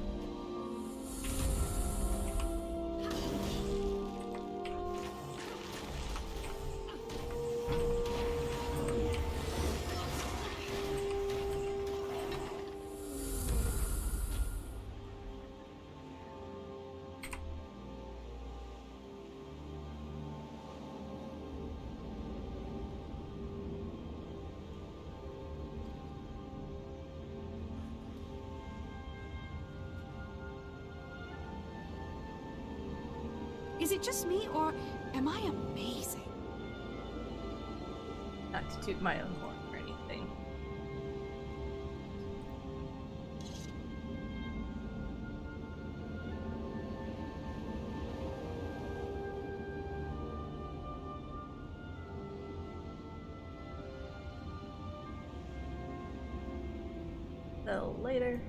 it just me, or am I amazing? Not to toot my own horn or anything. So later.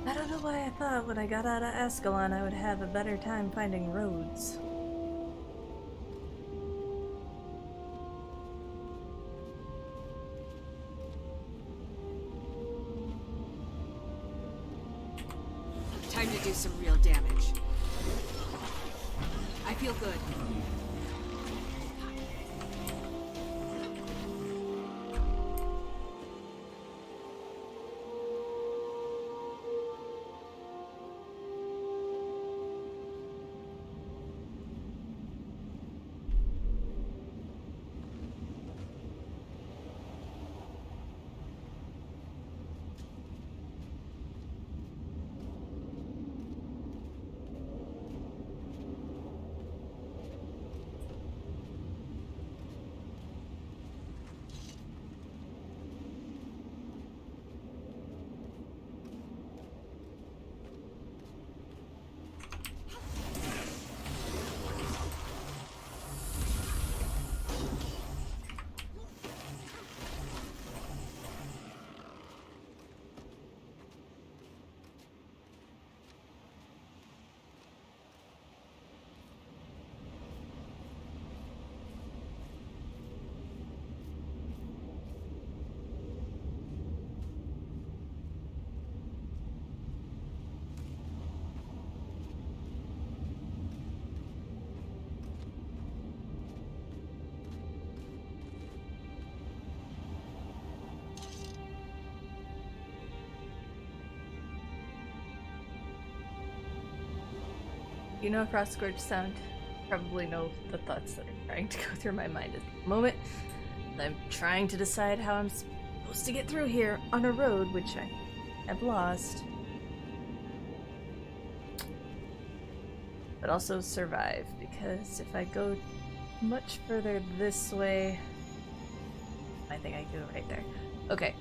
I don't know why I thought when I got out of Ascalon I would have a better time finding roads. Time to do some real damage. I feel good. You know Frostgorge sound? Probably know the thoughts that are trying to go through my mind at the moment. I'm trying to decide how I'm supposed to get through here on a road which I have lost. But also survive, because if I go much further this way... I think I can go right there. Okay.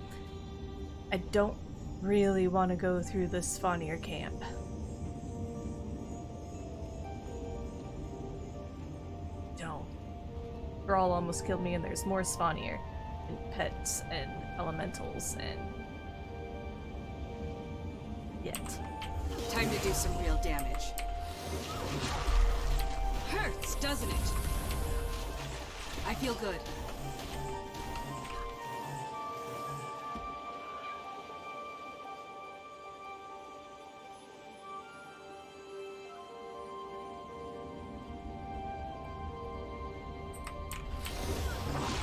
I don't really want to go through the Svanir camp. Stroll almost killed me, and there's more Svanir, and pets, and elementals, and... yet. Time to do some real damage. Hurts, doesn't it? I feel good.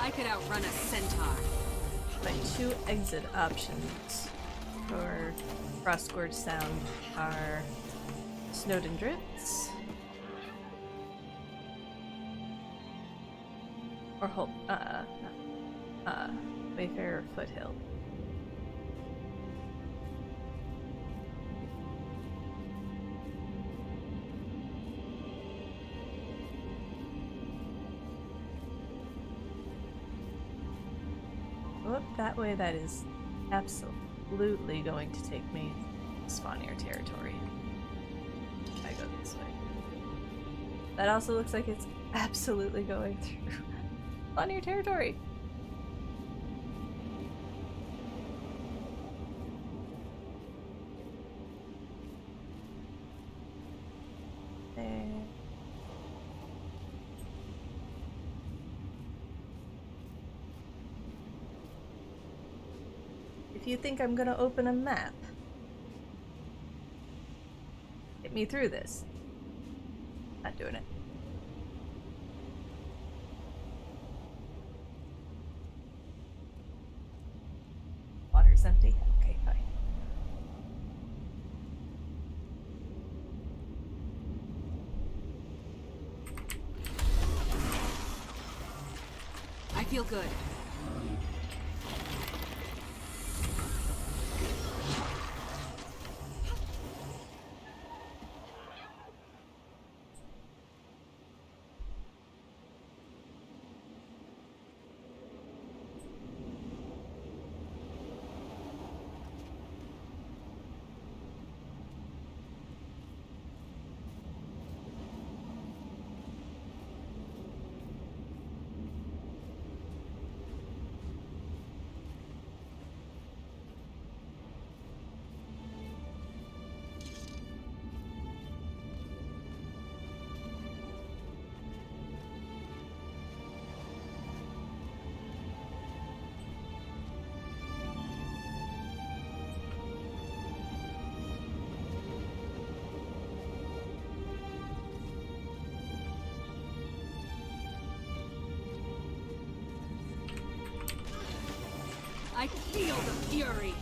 I could outrun a centaur. My two exit options for Frostgorge Sound are Snowden Drifts or Wayfarer Foothill. Well, that way that is absolutely going to take me to Svanir territory. I go this way. That also looks like it's absolutely going through Svanir territory. There. if you think I'm gonna open a map. Get me through this. Not doing it. Water's empty? Okay, fine. I feel good. I feel the fury.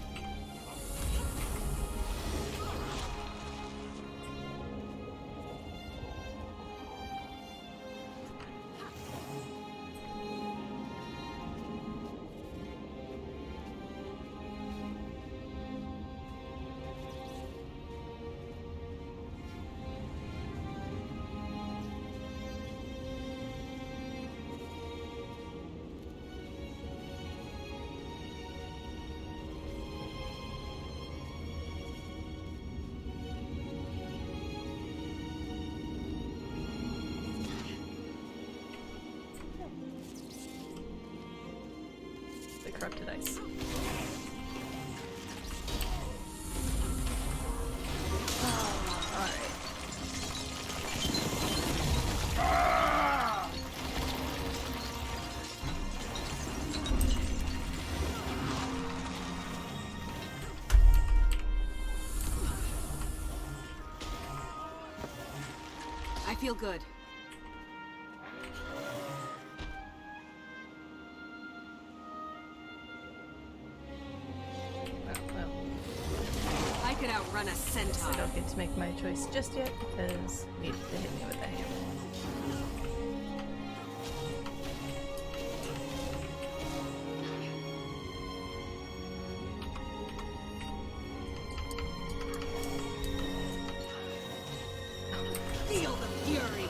The corrupted ice. Alright. I feel good. Well, I could outrun a I centaur. don't get to make my choice just yet because he needed to hit me with the hammer. Feel the fury.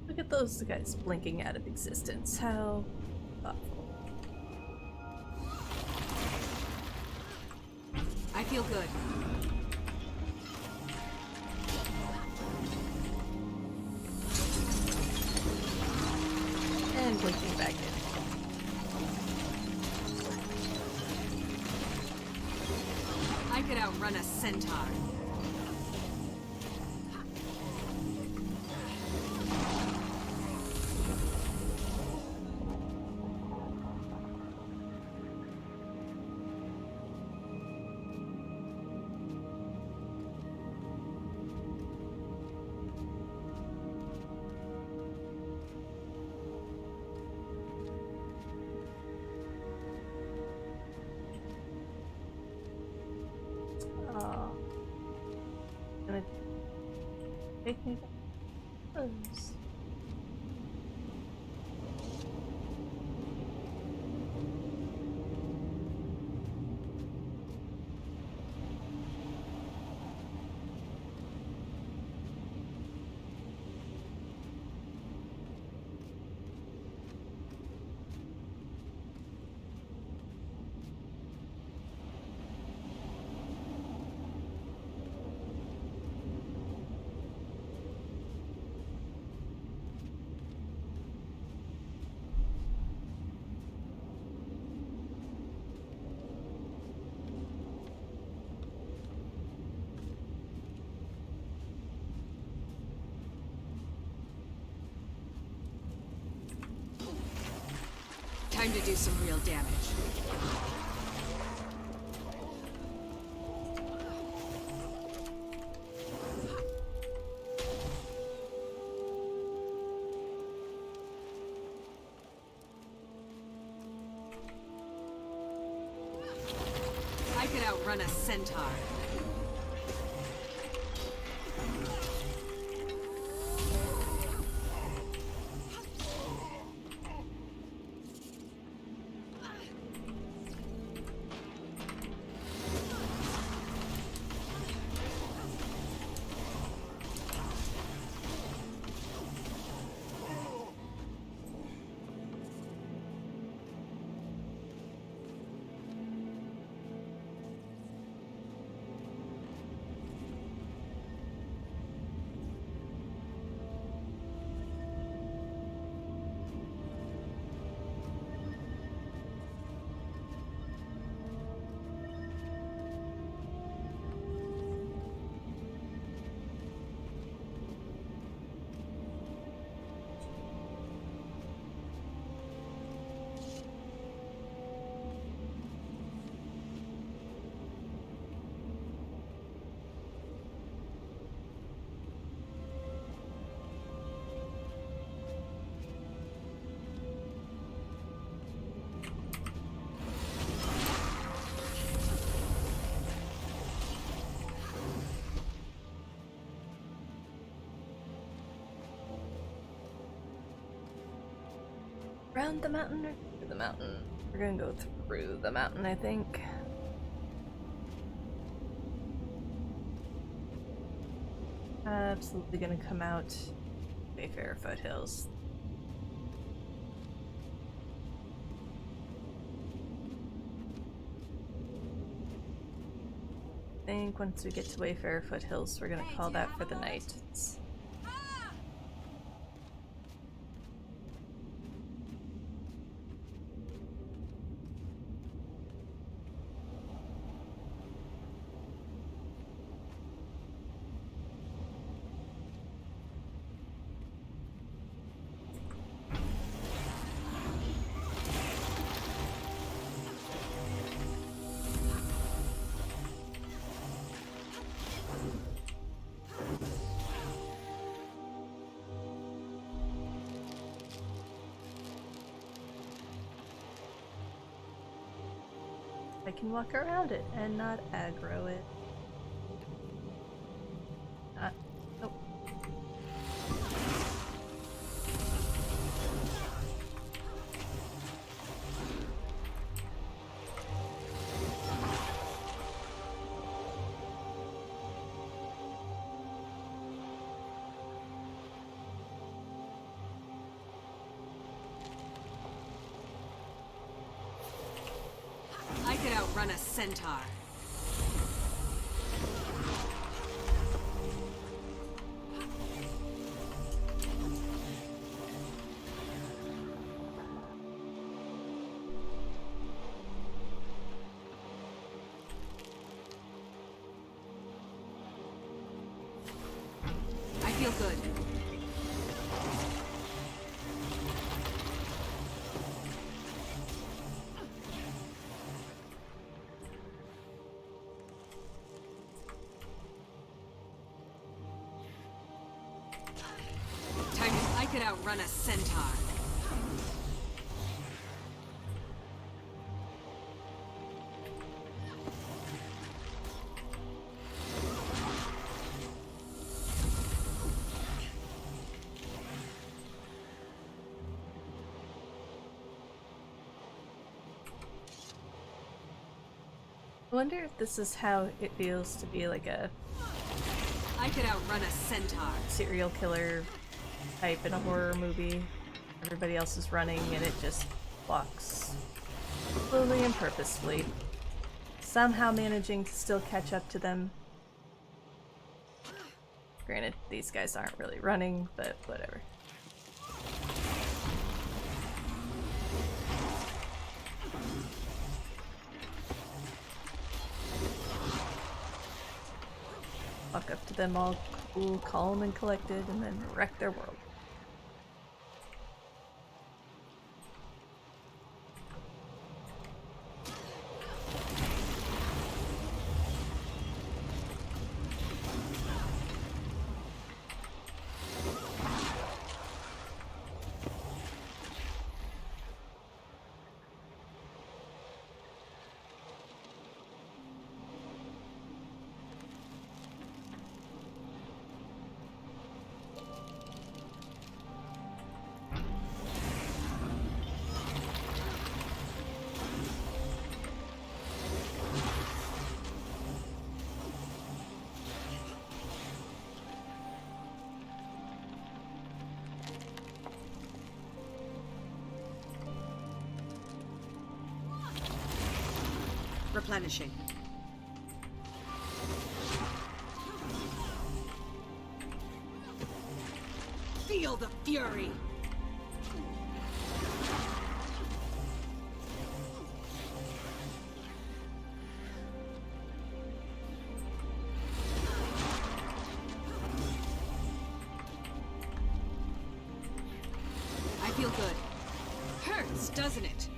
Look at those guys blinking out of existence. How thoughtful. I feel good. And blinking back in. I could outrun a centaur. Make me close. Time to do some real damage. I could outrun a centaur. Around the mountain or through the mountain? We're gonna go through the mountain, I think. Absolutely gonna come out Wayfarer Foothills. I think once we get to Wayfarer Foothills, we're gonna call that for the night. I can walk around it and not aggro it. Oh. I could outrun a centaur. I feel good. I could outrun a centaur. I wonder if this is how it feels to be like a I could outrun a centaur. serial killer type in a horror movie. Everybody else is running and it just walks slowly and purposefully, somehow managing to still catch up to them. Granted, these guys aren't really running, but whatever. Walk up to them all cool, calm, and collected, and then wreck their world. Replenishing. Feel the fury! I feel good. Hurts, doesn't it?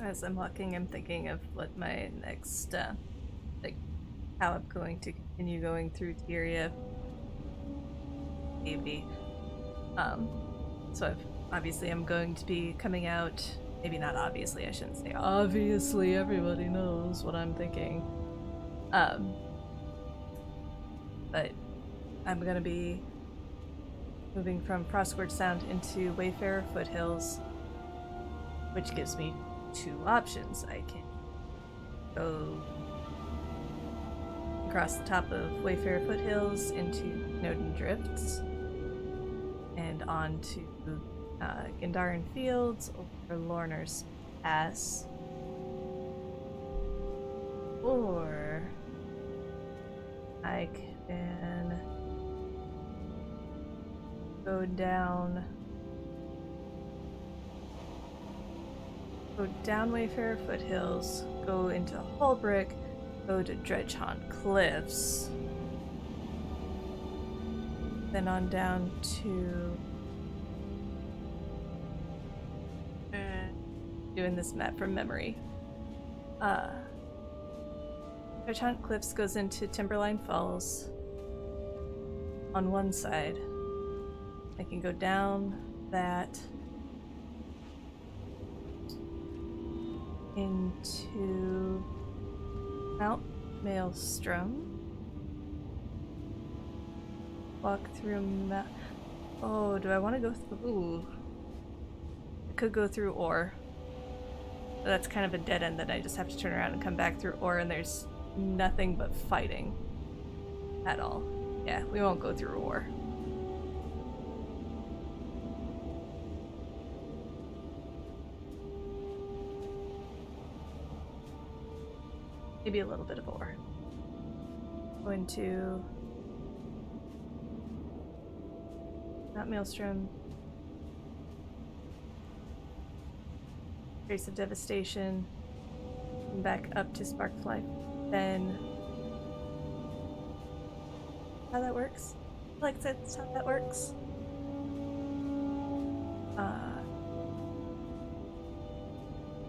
As I'm walking, I'm thinking of what my next, like, how I'm going to continue going through Tyria. Maybe. So obviously I'm going to be coming out, maybe not obviously, I shouldn't say obviously, everybody knows what I'm thinking. But I'm gonna be moving from Frostgorge Sound into Wayfarer Foothills, which gives me two options. I can go across the top of Wayfarer Foothills into Snowden Drifts and on to Gandharan Fields or Lorner's Pass, or I can go down Wayfarer Foothills, go into Holbrick, go to Dredgehaunt Cliffs, then on down to doing this map from memory. Bertrand Cliffs goes into Timberline Falls on one side. I can go down that into Mount Maelstrom. Walk through Oh, do I want to go through? Ooh. I could go through Ore. But that's kind of a dead end that I just have to turn around and come back through Ore, and there's nothing but fighting at all. Yeah, we won't go through Ore. Maybe a little bit of Ore. Go into Mount Maelstrom. Trace of Devastation. And back up to Sparkfly. Then how that works? Like that's how that works.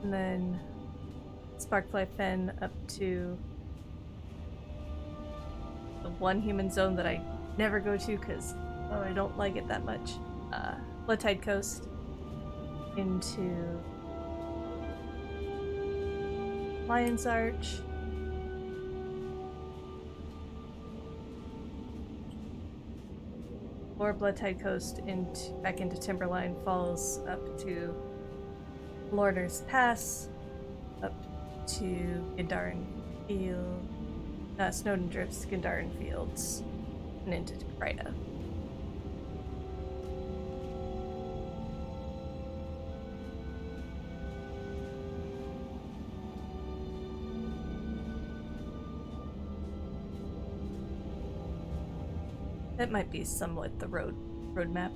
And then Sparkfly Fen up to the one human zone that I never go to because I don't like it that much. Blood Tide Coast into Lion's Arch. Or Blood Tide Coast back into Timberline Falls up to Lorner's Pass, up to Gindarin Field, Snowden Drifts, Gindarin Fields, and into Tyria. That might be somewhat the roadmap.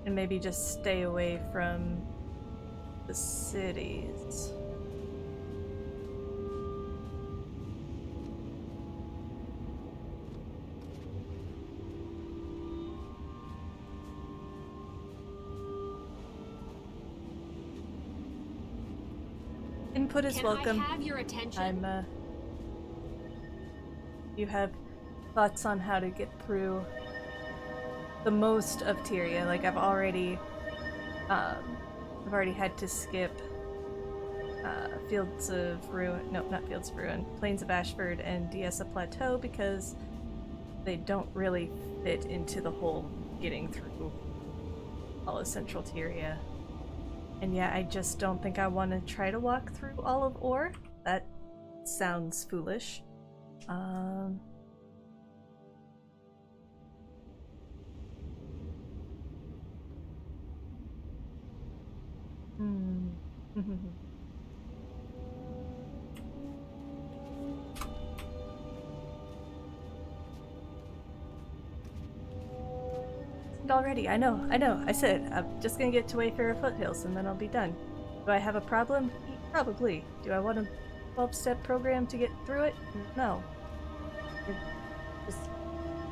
And maybe just stay away from the cities. Input is welcome. I have your attention? You have thoughts on how to get through the most of Tyria. Like I've already had to skip Fields of Ruin, no, not Fields of Ruin, Plains of Ashford and Diessa Plateau because they don't really fit into the whole getting through all of Central Tyria. And yeah, I just don't think I want to try to walk through all of Ore. That sounds foolish. Already, I know. I said I'm just gonna get to Wayfarer Foothills and then I'll be done. Do I have a problem? Probably. Do I want a 12-step program to get through it? No.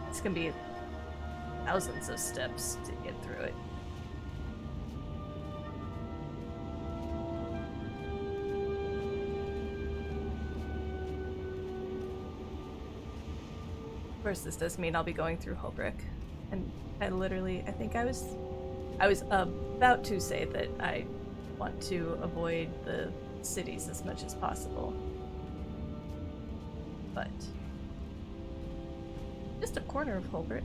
It's gonna be thousands of steps to get through it. Of course, this does mean I'll be going through Holbrook, and I think I was about to say that I want to avoid the cities as much as possible, but just a corner of Holbrook.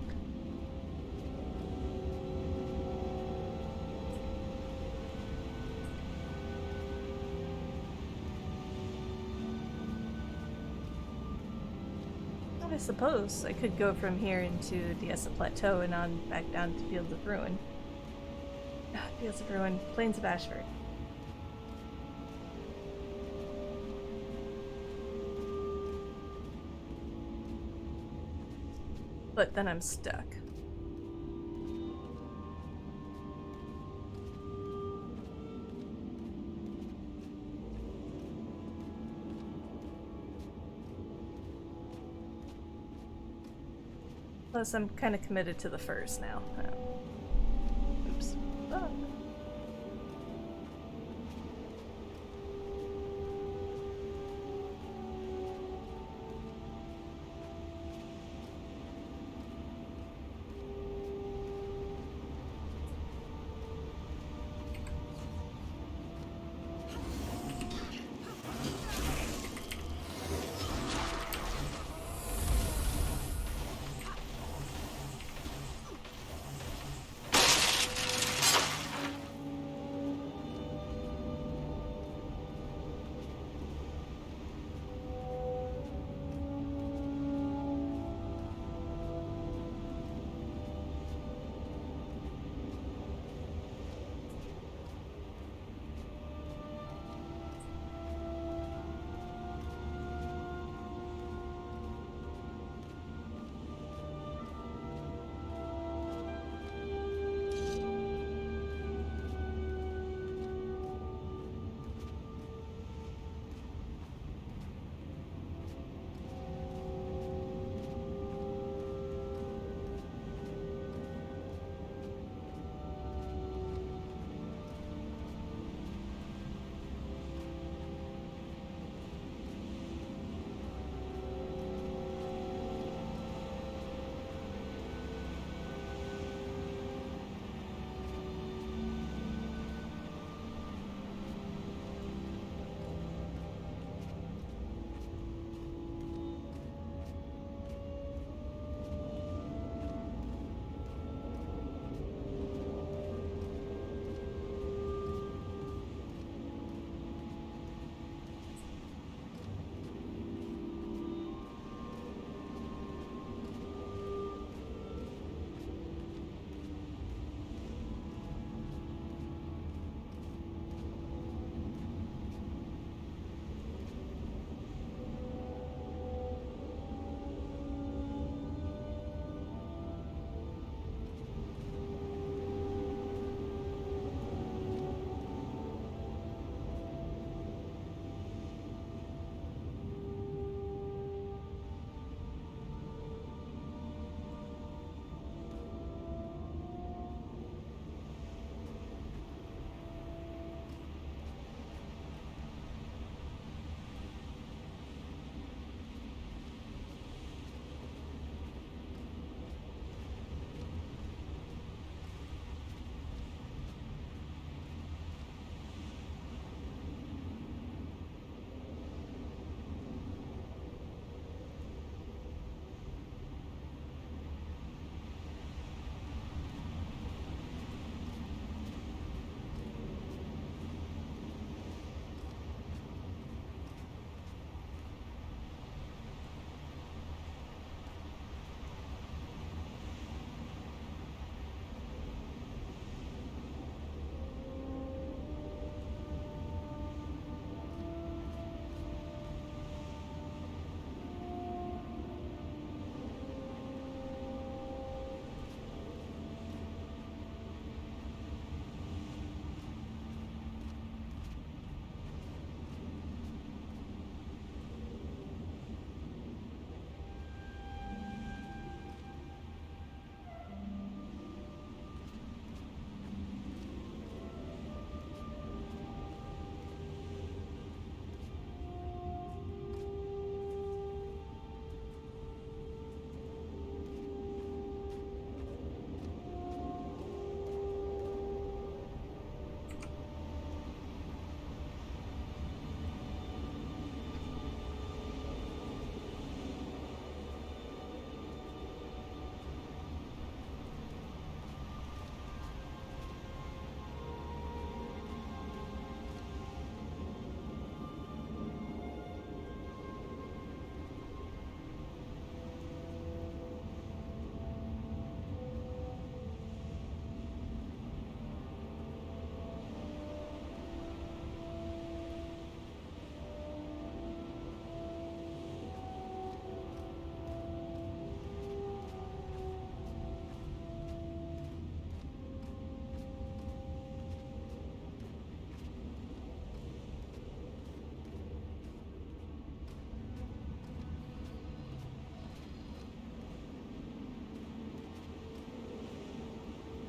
I suppose I could go from here into Diessa Plateau and on back down to Fields of Ruin. Fields of Ruin, Plains of Ashford. But then I'm stuck. Plus, I'm kind of committed to the furs now. Oops. Oh.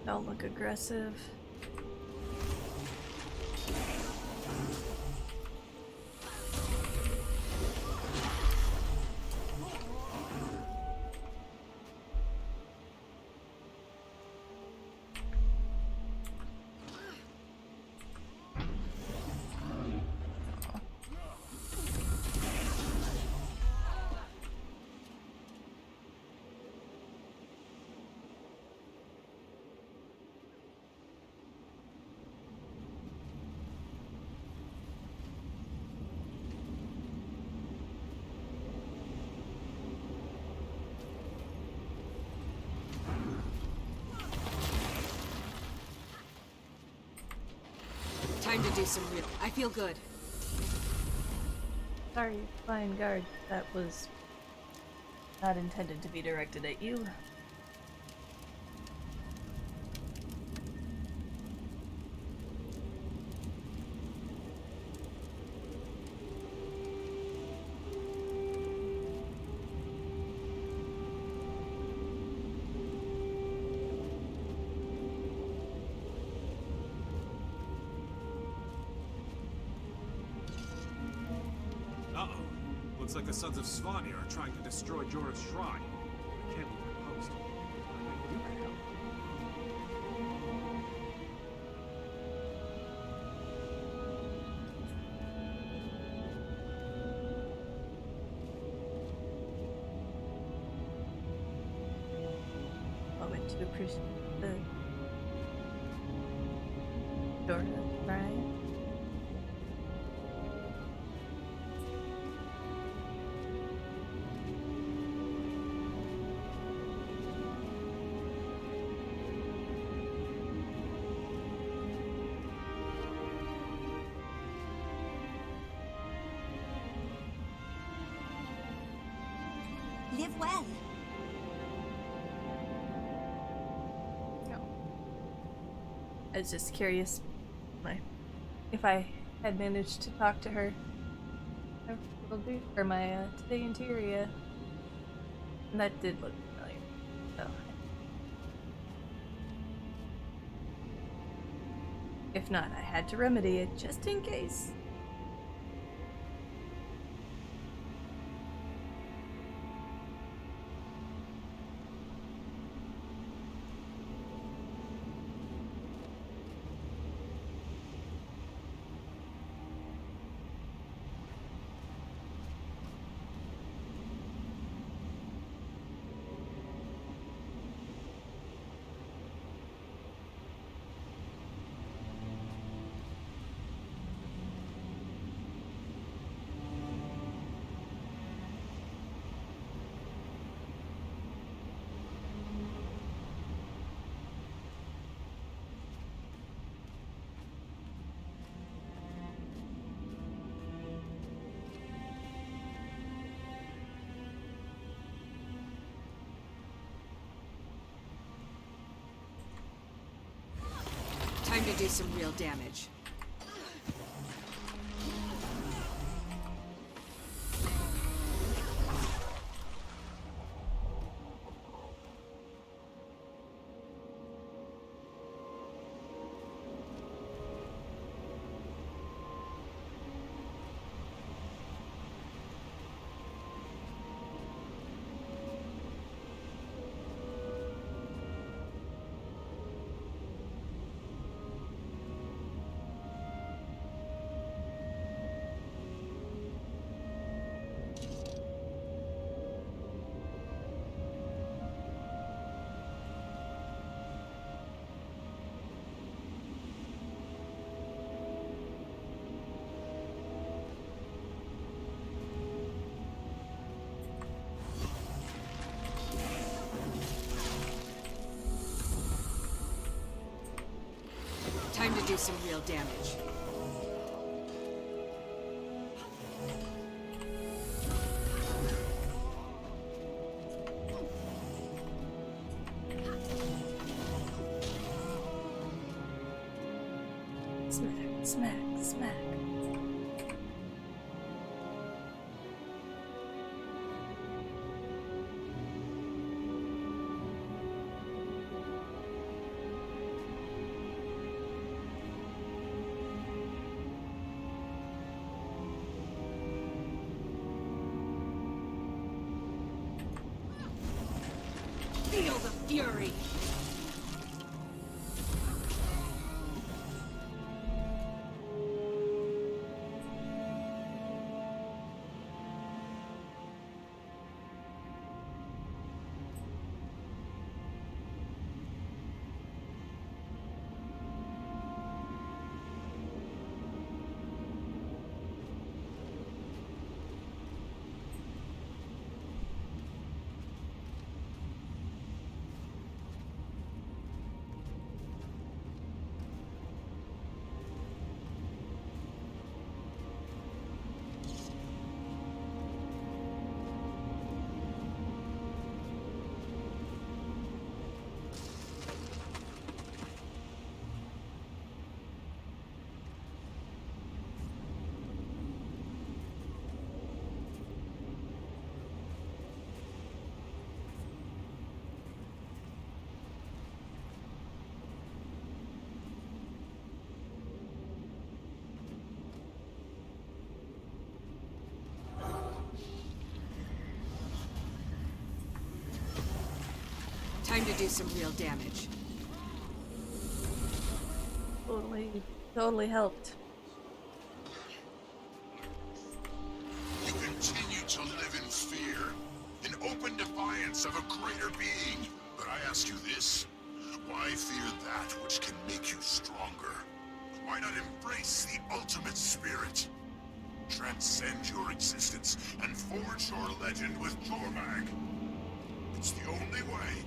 Don't look aggressive. Time to do some real. I feel good. Sorry, flying guard. That was not intended to be directed at you. Uh-oh. Looks like the Sons of Svanir are trying to destroy Jorah's shrine. I can't leave my post. Maybe you can help. Moment to appreciate the Dora, right? Live well. I was just curious if I had managed to talk to her for my today in Tyria. And that did look familiar. So if not, I had to remedy it just in case. Time to do some real damage. Time to do some real damage. Smack, smack, smack. fury. Time to do some real damage. Totally helped. You continue to live in fear, in open defiance of a greater being. But I ask you this, why fear that which can make you stronger? Why not embrace the ultimate spirit? Transcend your existence and forge your legend with Jormag. It's the only way.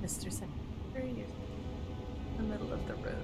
Mr. Secretary, you're in the middle of the road.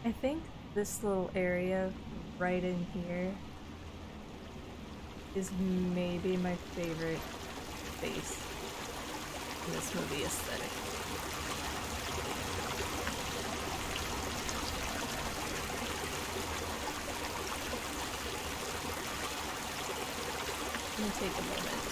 I think this little area right in here is maybe my favorite space in this movie aesthetic. I'm gonna take a moment.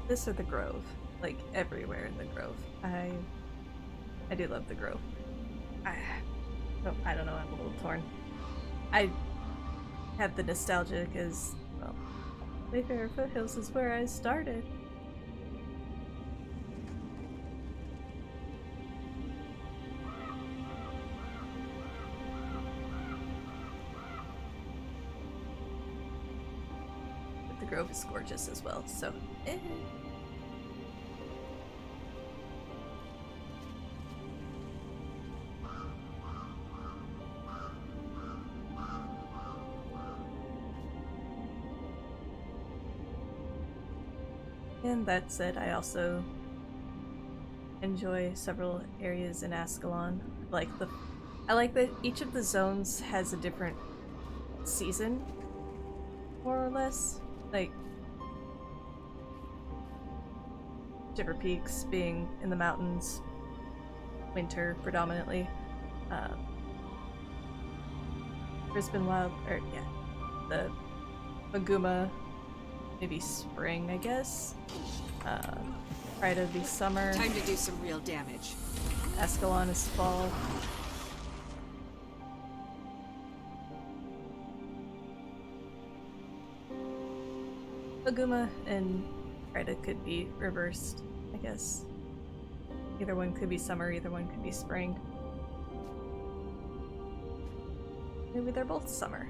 This or the Grove, like everywhere in the Grove. I I do love the Grove. I don't know, I'm a little torn. I have the nostalgia because, well, Wayfarer Foothills is where I started. But the Grove is gorgeous as well, so And that said, I also enjoy several areas in Ascalon. I like that each of the zones has a different season, more or less. Like Jibber Peaks being in the mountains, winter predominantly. Brisbane the Maguma, maybe spring, I guess. Prida would be summer. Time to do some real damage. Ascalon is fall. Maguma and Prida could be reversed, I guess. Either one could be summer, either one could be spring. Maybe they're both summer.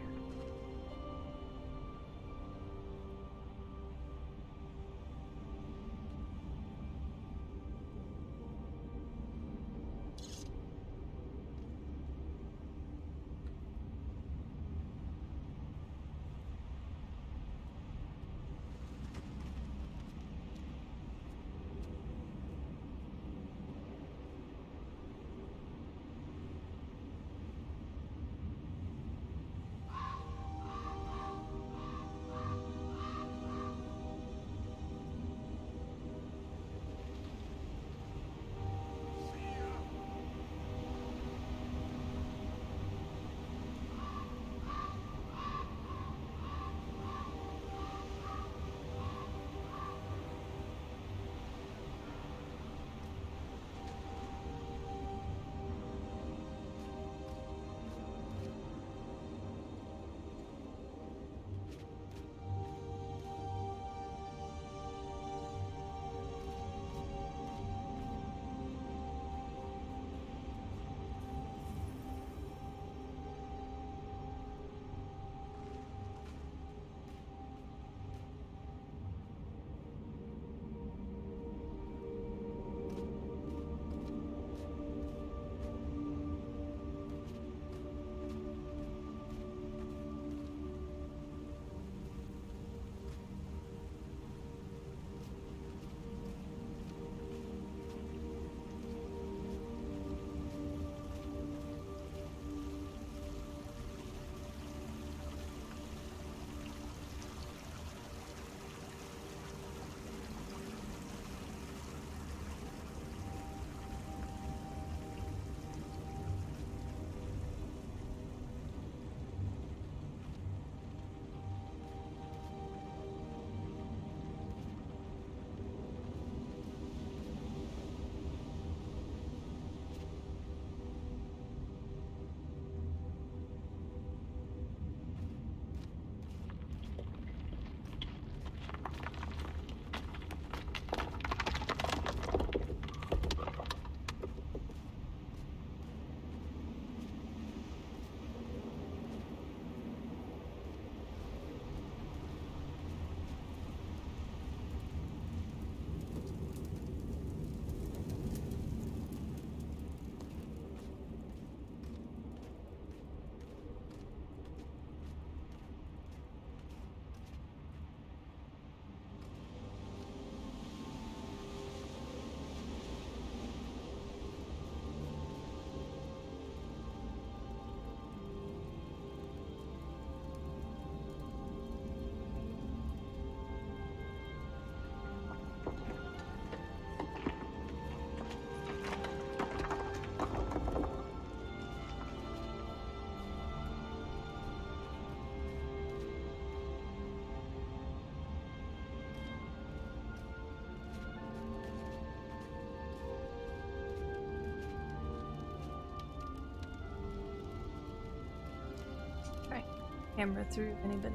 camera through anybody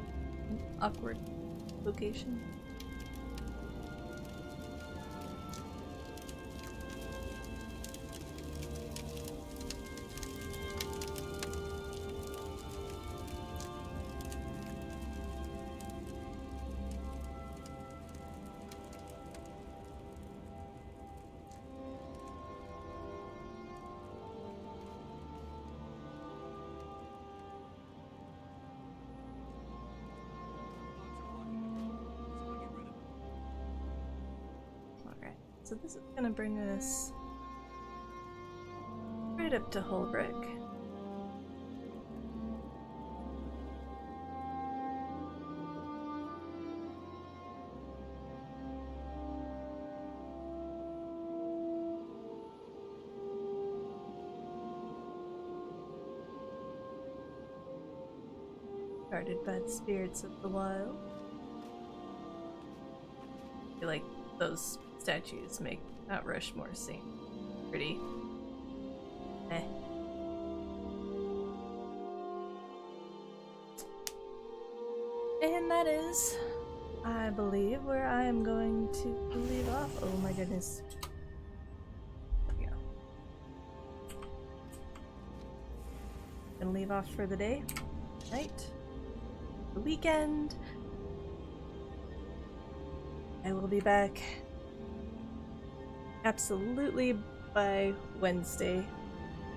in awkward location. Alright, so this is gonna bring us right up to Holbrook. Guarded by the spirits of the wild. I feel like those statues make Mount Rushmore seem pretty eh. And that is, I believe, where I am going to leave off. Oh my goodness. There we go. Gonna leave off for the day. Night. The weekend. I will be back absolutely by Wednesday,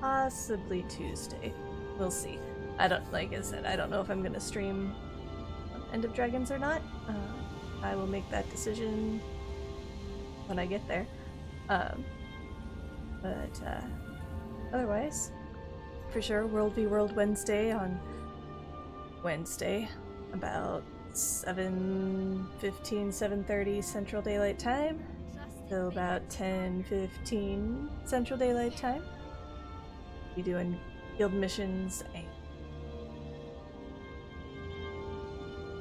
possibly Tuesday. We'll see. Like I said, I don't know if I'm gonna stream End of Dragons or not. I will make that decision when I get there. Otherwise, for sure, World v World Wednesday on Wednesday, about 7:15, 7:30 Central Daylight Time, till about 10:15 Central Daylight Time. Be doing guild missions and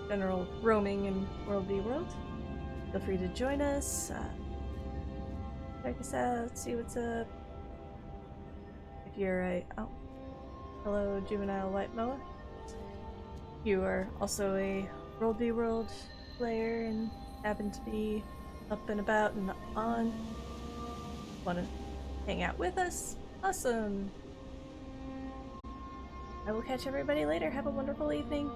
general roaming in World v World. Feel free to join us. Check us out, see what's up. If you're hello, Juvenile White Moa. You are also a World v World player and happen to be up and about and on. Want to hang out with us? Awesome! I will catch everybody later. Have a wonderful evening.